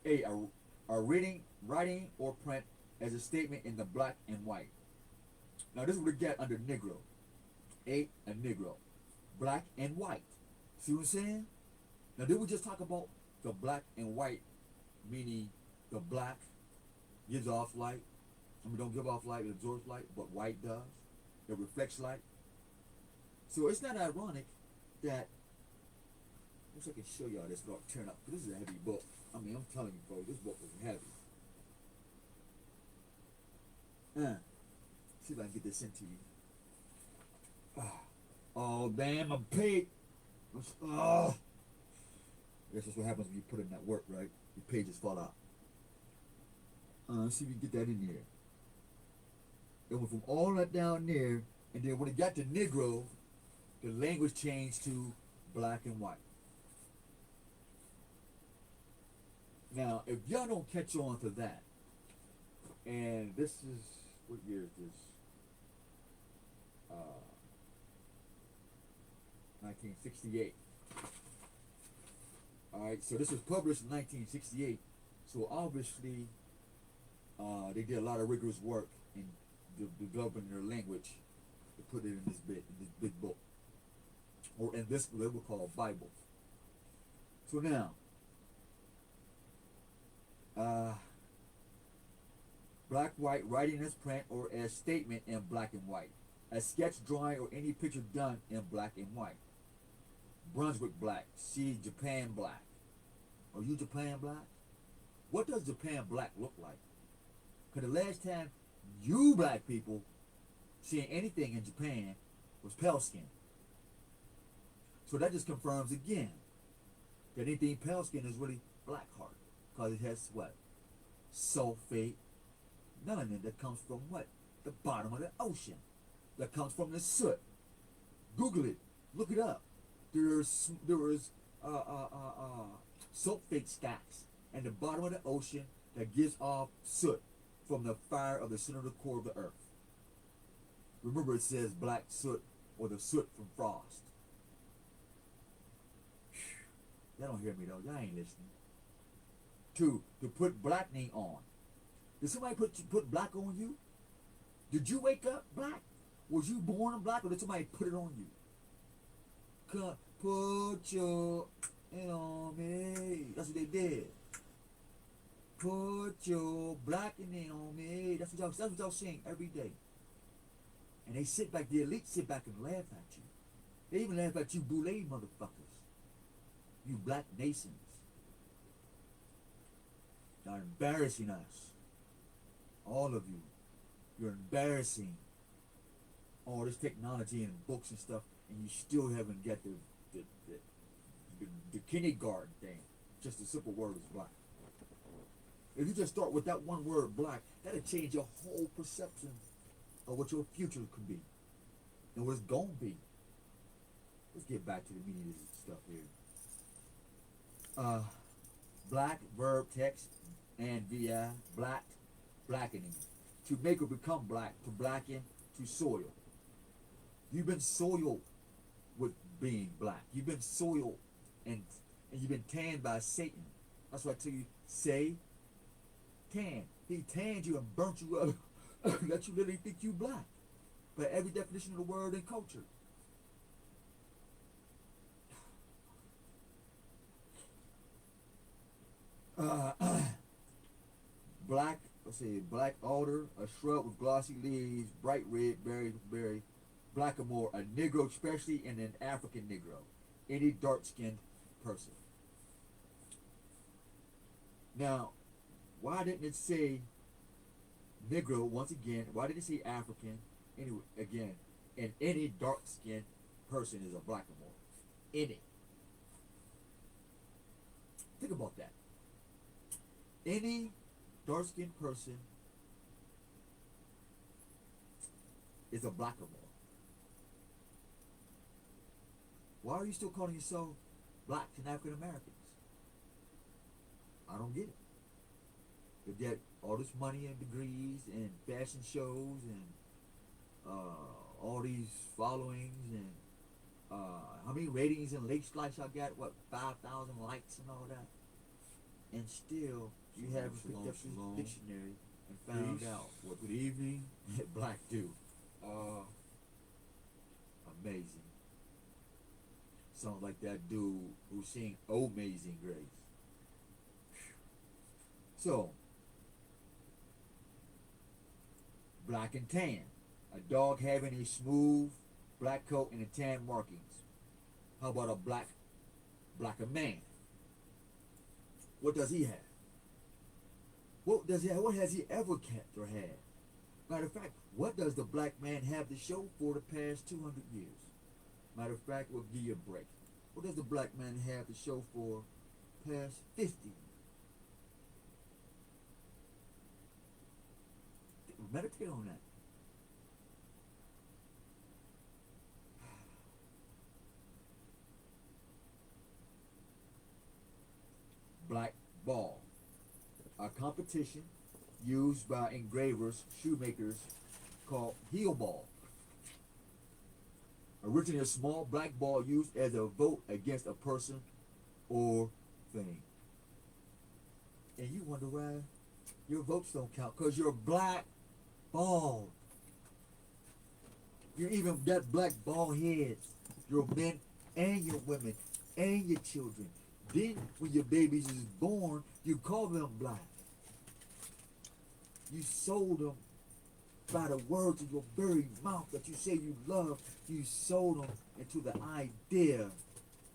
A writing or print as a statement in the black and white. Now this is what we get under Negro. 8, a Negro. Black and white. See what I'm saying? Now did we just talk about the black and white, meaning the black gives off light. I mean, don't give off light, it absorbs light, but white does. It reflects light. So it's not ironic that, I wish I could show y'all this without tearing up, because this is a heavy book. I mean, I'm telling you, folks, this book is heavy. See if I can get this into you. Oh, damn, I'm paid. Oh. That's just what happens when you put in that work, right? Your pages fall out. Let's see if we can get that in there. It went from all that down there, and then when it got to Negro, the language changed to black and white. Now, if y'all don't catch on to that, and this is, what year is this? 1968. Alright, so this was published in 1968. So obviously, they did a lot of rigorous work in developing their language to put it in this big book. Or in this, what they would call Bible. So now, black, white, writing as print or as statement in black and white. A sketch, drawing, or any picture done in black and white. Brunswick black. See Japan black. Are you Japan black? What does Japan black look like? Because the last time you black people seeing anything in Japan was pale skin. So that just confirms again that anything pale skin is really black heart. Because it has what? Sulfate melanin that comes from what? The bottom of the ocean. That comes from the soot. Google it. Look it up. There was sulfate stacks at the bottom of the ocean that gives off soot from the fire of the center of the core of the earth. Remember, it says black soot or the soot from frost. Y'all don't hear me though. Y'all ain't listening. 2, to put blackening on. Did somebody put black on you? Did you wake up black? Was you born black, or did somebody put it on you? Put your on me. That's what they did. Put your blackening on me. That's what y'all saying every day. And they sit back, the elite sit back and laugh at you. They even laugh at you boule motherfuckers. You black nations are embarrassing us. All of you. You're embarrassing all this technology and books and stuff, and you still haven't got the kindergarten thing. Just a simple word is black. If you just start with that one word, black, that'll change your whole perception of what your future could be and what it's gonna be. Let's get back to the meaning of this stuff here. Black, verb, text, and vi, black, blackening. To make or become black, to blacken, to soil. You've been soiled with being black. You've been soiled and you've been tanned by Satan. That's why I tell you, say, tan. He tanned you and burnt you up. Let you literally think you black. By every definition of the word and culture. Black, let's see, black alder, a shrub with glossy leaves, bright red, berry, blackamoor, a Negro especially, and an African Negro. Any dark-skinned person. Now, why didn't it say Negro once again? Why did it say African? Anyway, again, and any dark-skinned person is a blackamoor. Any. Think about that. Any dark-skinned person is a blackamoor. Why are you still calling yourself blacks and African Americans? I don't get it. They get all this money and degrees and fashion shows and all these followings and how many ratings and likes I got? What, 5,000 likes and all that? And still, you haven't picked up this dictionary and found out what good evening black do. Amazing. Sounds like that dude who sing Amazing Grace. So, black and tan. A dog having a smooth black coat and a tan markings. How about a blacker man? What does he have? What does he have? What has he ever kept or had? Matter of fact, what does the black man have to show for the past 200 years? Matter of fact, we'll give you a break. What does the black man have to show for past 50? Meditate on that. Black ball. A competition used by engravers, shoemakers, called heel ball. Originally a small black ball used as a vote against a person or thing. And you wonder why your votes don't count, because you're black bald. You're even got black bald heads. Your men and your women and your children. Then when your babies is born, you call them black. You sold them by the words of your very mouth that you say you love. You sold them into the idea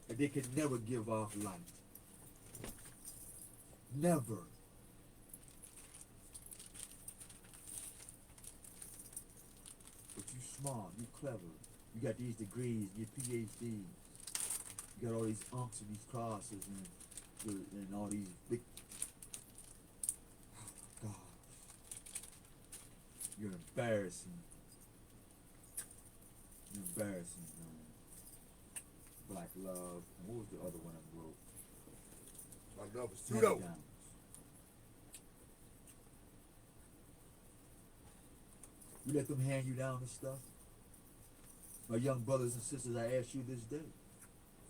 that they could never give off light. Never. But you smart, you clever. You got these degrees, your PhDs. You got all these unks and these crosses and all these big. Oh my God. You're embarrassing. You're embarrassing, man. Black love. And what was the other one I wrote? Black love is pseudo. You let them hand you down and stuff? My young brothers and sisters, I ask you this day.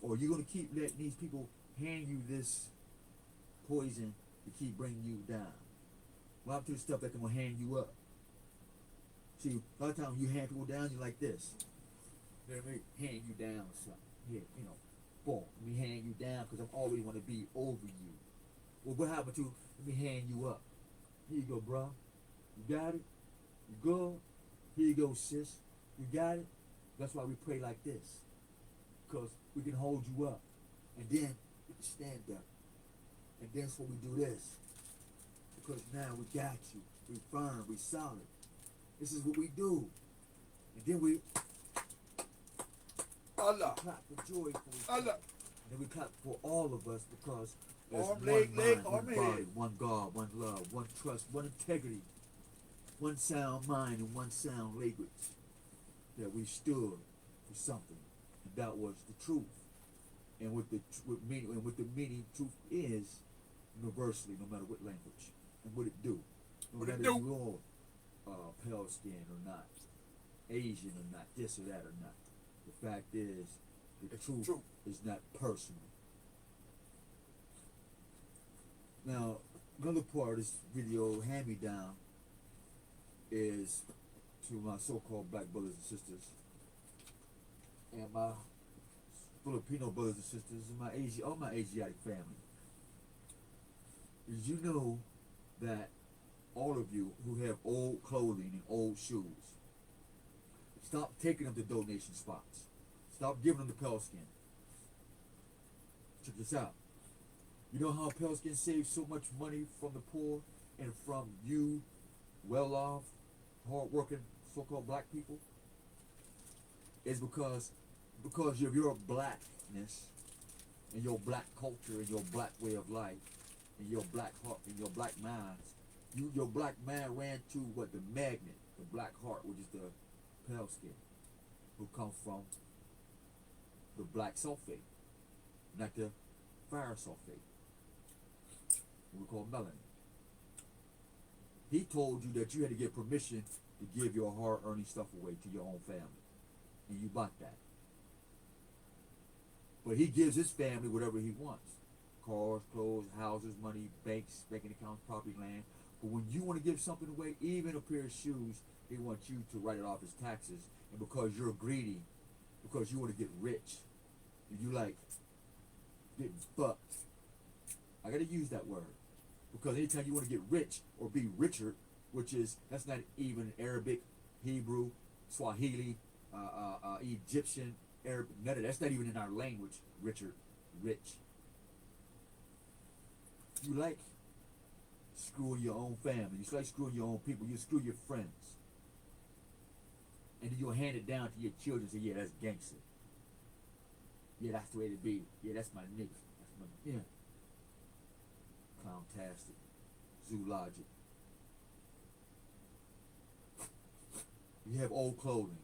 Or you're going to keep letting these people hand you this poison to keep bringing you down? What happened to the stuff that can hand you up? See, a lot of times you hand people down, you're like this. Let me hand you down or something. Yeah, you know, boom, let me hand you down because I always want to be over you. Well, what happened to, let me hand you up. Here you go, bro. You got it? You good? Here you go, sis. You got it? That's why we pray like this. Because we can hold you up. And then We can stand up. And that's when we do this. Because now we got you. We firm, we solid. This is what we do. And then we Allah. clap for joy for each Allah. other. And then we clap for all of us because there's Arm, one leg, mind, leg, one arm, body, head. one God, one love, one trust, one integrity, one sound mind, and one sound language. That we stood for something, and that was the truth. And what the meaning truth is universally, no matter what language and what it do. No What it matter do? if you're pale skin or not, Asian or not, this or that or not. The fact is, the It's truth true. is not personal. Now, another part of this video, hand me down, is to my so-called black brothers and sisters, and my Filipino brothers and sisters, and all my Asiatic family. Did you know that all of you who have old clothing and old shoes, stop taking them to donation spots. Stop giving them to pale skin. Check this out. You know how pale skin saves so much money from the poor and from you, well-off, hard-working, so-called black people? It's because of your blackness and your black culture and your black way of life and your black heart and your black minds. Your black man ran to what? The magnet, the black heart, which is the pale skin, who comes from the black sulfate, not the fire sulfate, what we call melanin. He told you that you had to get permission to give your hard-earning stuff away to your own family, and you bought that. But he gives his family whatever he wants: cars, clothes, houses, money, banks, banking accounts, property, land. But when you want to give something away, even a pair of shoes, they want you to write it off as taxes. And because you're greedy, because you want to get rich, and you like getting fucked. I gotta use that word. Because anytime you want to get rich or be richer, that's not even Arabic, Hebrew, Swahili, Egyptian, Arabic, none of that's not even in our language, Richard, rich. You like screwing your own family, you like screwing your own people, you screw your friends. And then you'll hand it down to your children and say, yeah, that's gangster. Yeah, that's the way to be. Yeah, that's my nigga. That's my, yeah. Clowntastic. Zoologic. You have old clothing.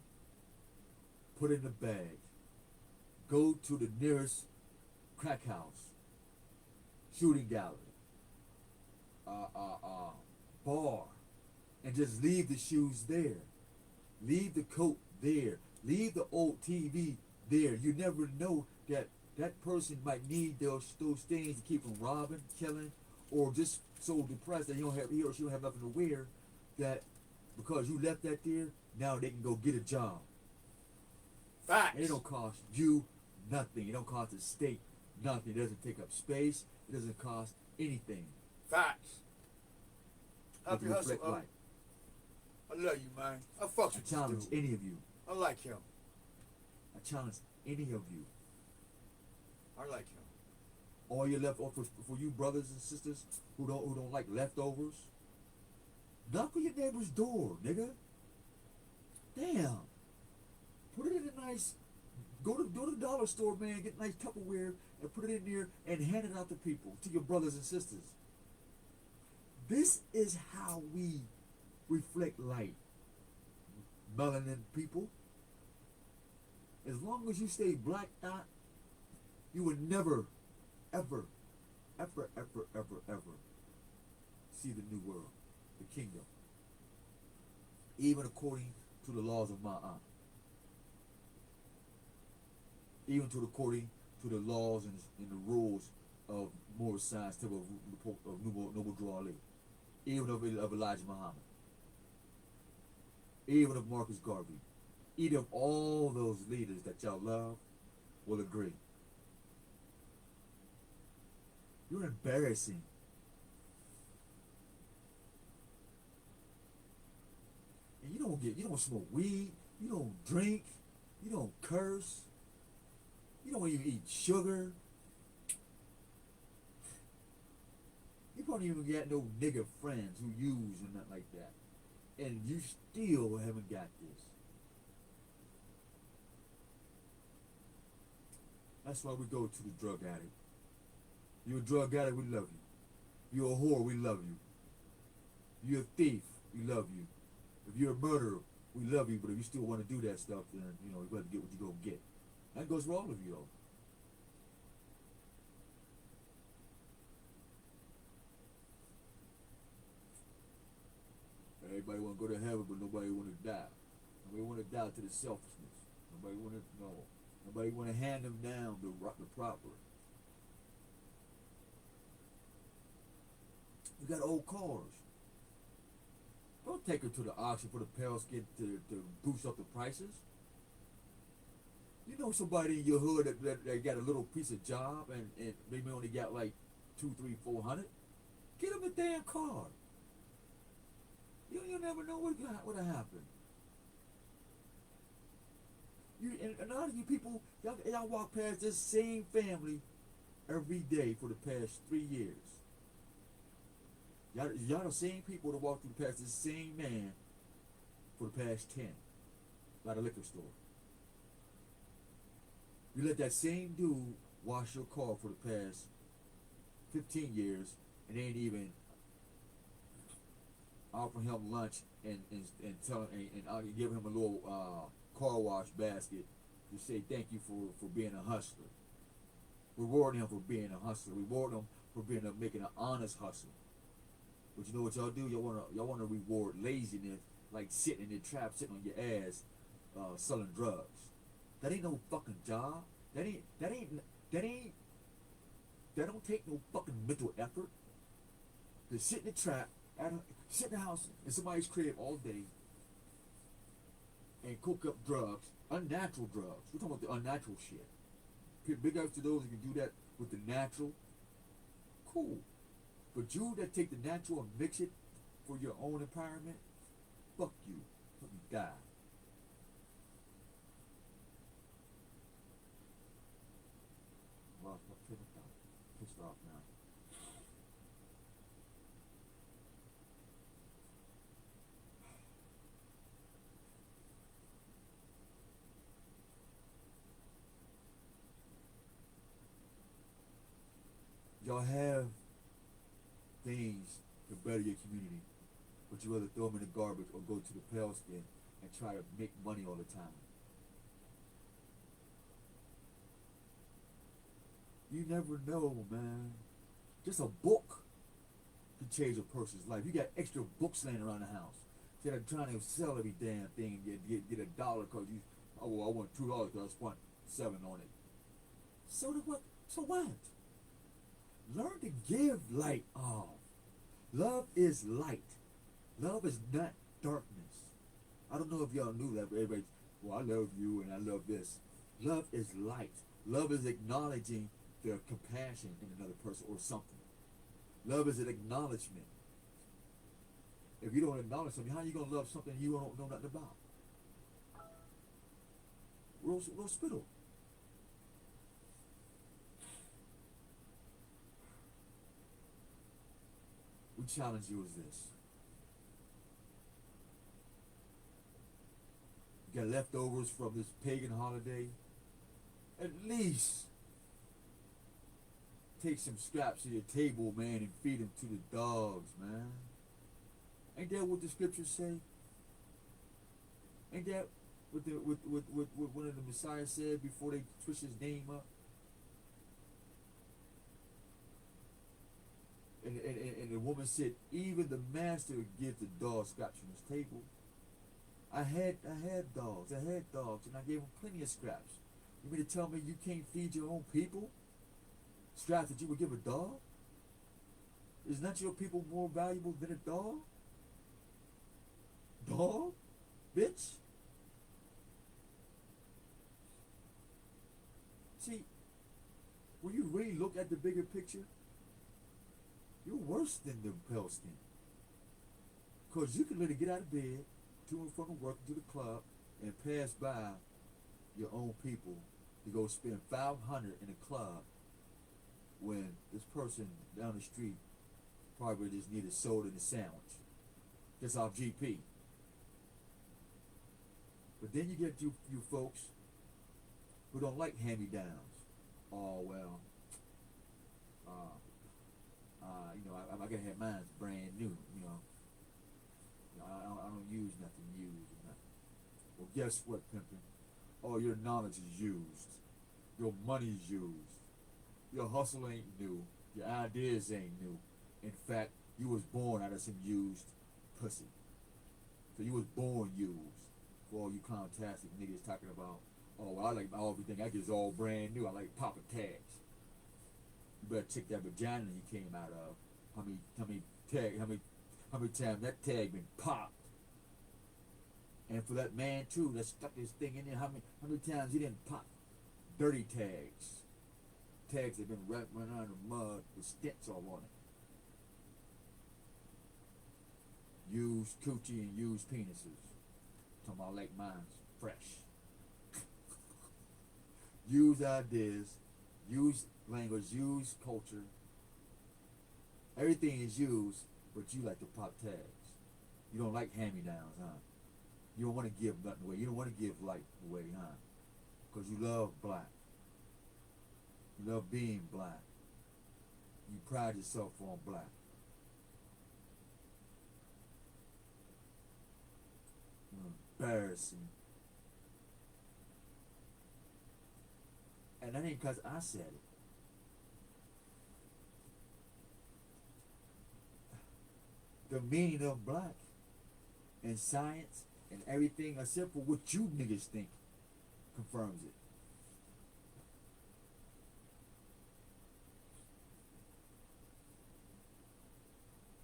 Put it in a bag. Go to the nearest crack house, shooting gallery, bar, and just leave the shoes there. Leave the coat there. Leave the old TV there. You never know that that person might need those things to keep from robbing, killing, or just so depressed that he or she don't have nothing to wear, that because you left that there, now they can go get a job. Facts. And it don't cost you nothing. It don't cost the state nothing. It doesn't take up space. It doesn't cost anything. Facts. Happy It hustle. reflect life. I love you, man. I fuck I with challenge this dude. any of you. I like him. I challenge any of you. I like him. All your leftovers for you brothers and sisters who don't like leftovers. Knock on your neighbor's door, nigga. Damn. Put it in a nice. Go to the dollar store, man. Get a nice Tupperware and put it in there and hand it out to people, to your brothers and sisters. This is how we reflect light, melanin people. As long as you stay blacked out, you will never, ever, ever, ever, ever, ever see the new world, the kingdom. Even according to the laws of Ma'at. Even according to the laws and the rules of Moorish science, type of Noble Drew Ali. Even of Elijah Muhammad. Even of Marcus Garvey. Even of all those leaders that y'all love will agree. You're embarrassing. And you don't smoke weed, you don't drink, you don't curse, you don't even eat sugar. don't even got no nigga friends who use or nothing like that. And you still haven't got this. That's why we go to the drug addict. You're a drug addict, we love you. You're a whore, we love you. You're a thief, we love you. If you're a murderer, we love you, but if you still want to do that stuff, then, you know, you better get what you're going to get. That goes for all of you, though. Everybody want to go to heaven, but nobody want to die. Nobody want to die to the selfishness. Nobody want to know. Nobody want to hand them down the proper. You got old cars. Don't take her to the auction for the pale skin to boost up the prices. You know somebody in your hood that got a little piece of job and maybe only got like 200, 300, 400. Get them a damn car. You never know what'll happen. And a lot of you people, y'all walk past this same family every day for the past 3 years. Y'all the same people that walk through past this same man for the past 10 by the liquor store. You let that same dude wash your car for the past 15 years and ain't even offer him lunch and give him a little car wash basket to say thank you for being a hustler. Reward him for being a hustler. Reward him for making an honest hustle. But you know what y'all do? Y'all wanna reward laziness, like sitting in the trap, sitting on your ass, selling drugs. That ain't no fucking job. That don't take no fucking mental effort. To sit in the trap, sit in the house in somebody's crib all day and cook up drugs, unnatural drugs. We're talking about the unnatural shit. Big ups to those who can do that with the natural. Cool. But you that take the natural and mix it for your own empowerment, fuck you. Let me die. Lost my train of thought. Pissed off now. Y'all have things to better your community, but you rather throw them in the garbage or go to the pale skin and try to make money all the time. You never know, man. Just a book can change a person's life. You got extra books laying around the house. Instead of trying to sell every damn thing and get $1 because you, oh, well, I want $2 because I spent $7 on it. So what? So what? Learn to give light off. Love is light. Love is not darkness. I don't know if y'all knew that, but everybody, well, I love you and I love this. Love is light. Love is acknowledging the compassion in another person or something. Love is an acknowledgement. If you don't acknowledge something, how are you going to love something you don't know nothing about? Rose spittle. We challenge you as this. You got leftovers from this pagan holiday? At least take some scraps to your table, man, and feed them to the dogs, man. Ain't that what the scriptures say? Ain't that what one of the Messiah said before they twist his name up? And the woman said, even the master gives the dog scraps from his table. I had dogs, and I gave them plenty of scraps. You mean to tell me you can't feed your own people? Scraps that you would give a dog? Is not your people more valuable than a dog? Dog? Bitch? See, when you really look at the bigger picture, you're worse than the pale skin. Because you can literally get out of bed, to and from work, to the club, and pass by your own people to go spend $500 in a club when this person down the street probably just needed soda in a sandwich, just off GP. But then you get you folks who don't like hand-me-downs. Oh well, I gotta have mine brand new. I don't use nothing used or nothing. Well, guess what, pimpin'? Oh, your knowledge is used. Your money's used. Your hustle ain't new. Your ideas ain't new. In fact, you was born out of some used pussy. So you was born used. For all you clowntastic niggas talking about, oh, well, I like everything I get is all brand new. I like popping tags. You better check that vagina you came out of. How many times that tag been popped? And for that man too that stuck this thing in there, how many times he didn't pop dirty tags? Tags that been wrapped around the mud with stents all on it. Used coochie and used penises. Talking about like mine's fresh. Used ideas, used language, used culture. Everything is used, but you like to pop tags. You don't like hand-me-downs, huh? You don't want to give nothing away. You don't want to give life away, huh? Because you love black. You love being black. You pride yourself on black. You're embarrassing. And that ain't because I said it. The meaning of black and science and everything except for what you niggas think confirms it.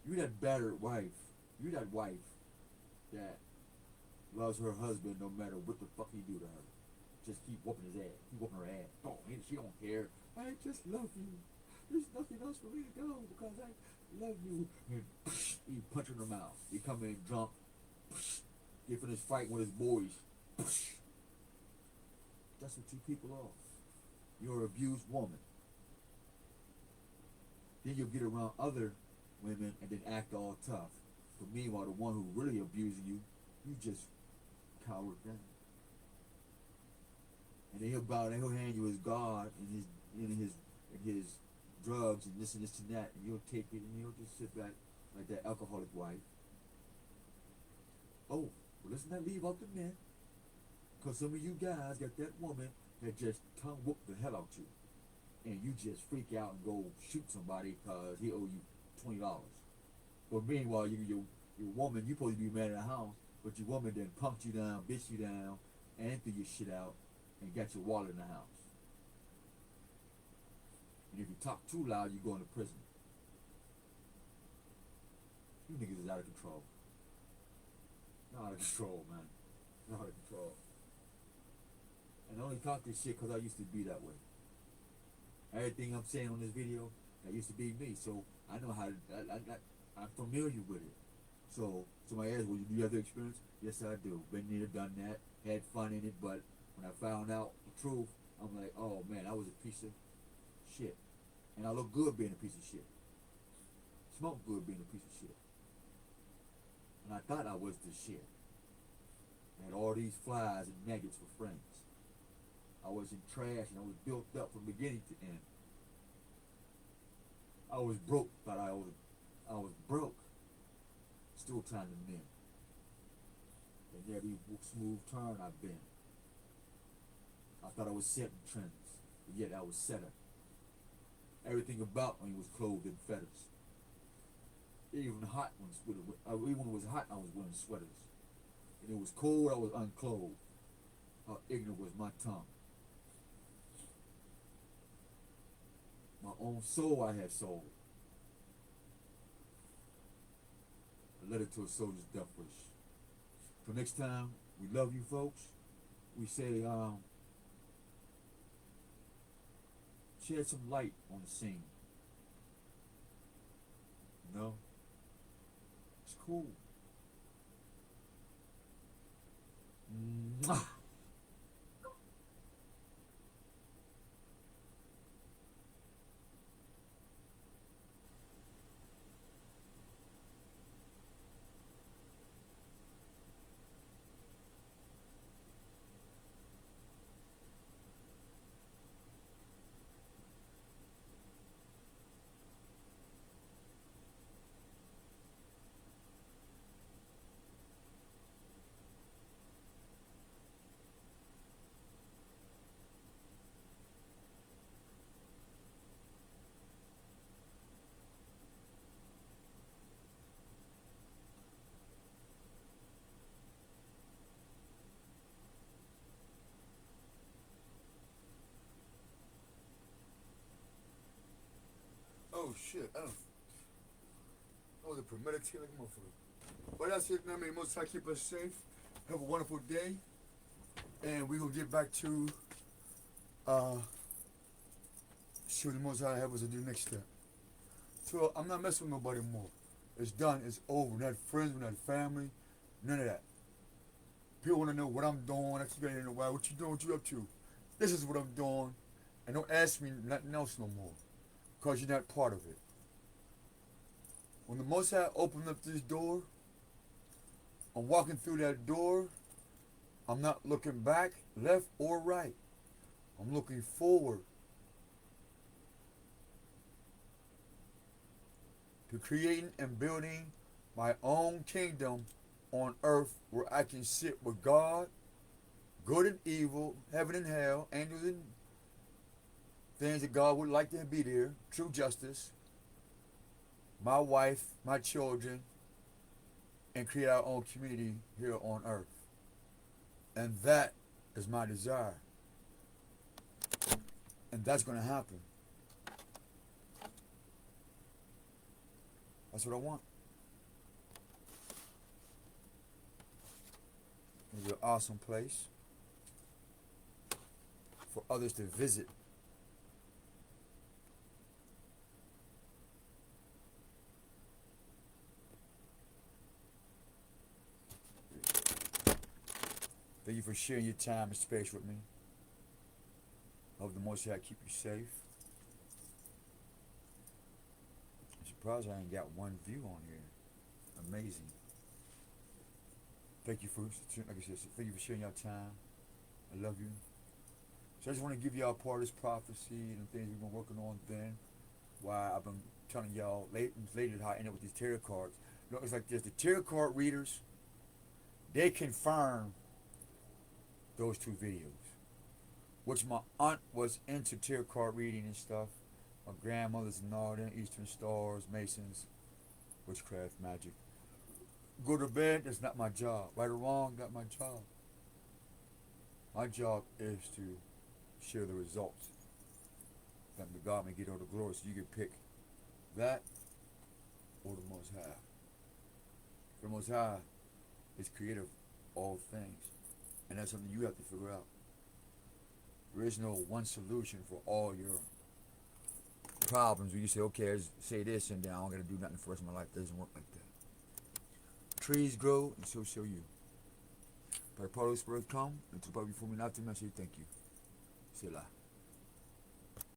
You that battered wife. You that wife that loves her husband no matter what the fuck he do to her. Just keep whooping his ass. Keep whooping her ass. Oh, she don't care. I just love you. There's nothing else for me to go because I love you. And you punch her in the mouth. You come in drunk. Get for this fight with his boys. That's what you people are. You're an abused woman. Then you'll get around other women and then act all tough. But meanwhile, the one who really abusing you, you just cower down. And then he'll bow and he'll hand you his God and his drugs and this and that, and you'll take it and you'll just sit back like that alcoholic wife. Oh, well, let's not leave out the men, because some of you guys got that woman that just tongue whoop the hell out you, and you just freak out and go shoot somebody because he owe you $20. But meanwhile, your woman, you supposed to be mad at the house, but your woman then punked you down, bitched you down, and threw your shit out, and got your wallet in the house. And if you talk too loud, you go into prison. You niggas is out of control. Not out of control, man. Not out of control. And I only talk this shit because I used to be that way. Everything I'm saying on this video, that used to be me. So I know how to, I'm familiar with it. So somebody asks, well, do you have the experience? Yes, I do. Been there, done that, had fun in it, but when I found out the truth, I'm like, oh man, I was a piece of shit. And I look good being a piece of shit. Smoke good being a piece of shit. And I thought I was the shit. I had all these flies and maggots for friends. I was in trash and I was built up from beginning to end. I was broke, thought I was broke. Still trying to mend. And every smooth turn I've been. I thought I was setting trends, but yet I was setter. Everything about me was clothed in feathers. Even hot ones, even when it was hot, I was wearing sweaters. And it was cold, I was unclothed. How ignorant was my tongue. My own soul I had sold. I led it to a soldier's death wish. So next time, we love you folks. We say, shed some light on the scene. You know? It's cool. Mwah. Oh shit. Oh, the premeditated like a motherfucker. But that's it. I mean, most time keep us safe. Have a wonderful day. And we're gonna get back to see what the most I have us to do next step. So I'm not messing with nobody more. It's done, it's over. We're not friends, we're not family, none of that. People wanna know what I'm doing. I keep getting in the way. What you doing? What you up to? This is what I'm doing. And don't ask me nothing else no more. Because you're not part of it. When the Most High opened up this door, I'm walking through that door. I'm not looking back, left or right. I'm looking forward to creating and building my own kingdom on earth where I can sit with God, good and evil, heaven and hell, angels and things that God would like to be there, true justice, my wife, my children, and create our own community here on earth. And that is my desire. And that's going to happen. That's what I want. It's an awesome place for others to visit. Thank you for sharing your time and space with me. Hope the Most High keep you safe. I'm surprised I ain't got one view on here. Amazing. Thank you for, like I said, thank you for sharing your time. I love you. So I just want to give y'all part of this prophecy and the things we've been working on then. Why I've been telling y'all lately how I ended up with these tarot cards. You know, it's like this. The tarot card readers, they confirm those two videos. Which my aunt was into tarot card reading and stuff. My grandmother's and all them, Eastern Stars, Masons, witchcraft, magic. Go to bed, that's not my job. Right or wrong, not my job. My job is to share the results. That the God may get all the glory, so you can pick that or the Most High. The Most High is creator of all things. And that's something you have to figure out. There is no one solution for all your problems where you say, okay, I say this and then I don't got to do nothing for the rest of my life. It doesn't work like that. Trees grow and so shall you. By the part of the Spirit come, and to the part before me not to, I say thank you. Selah.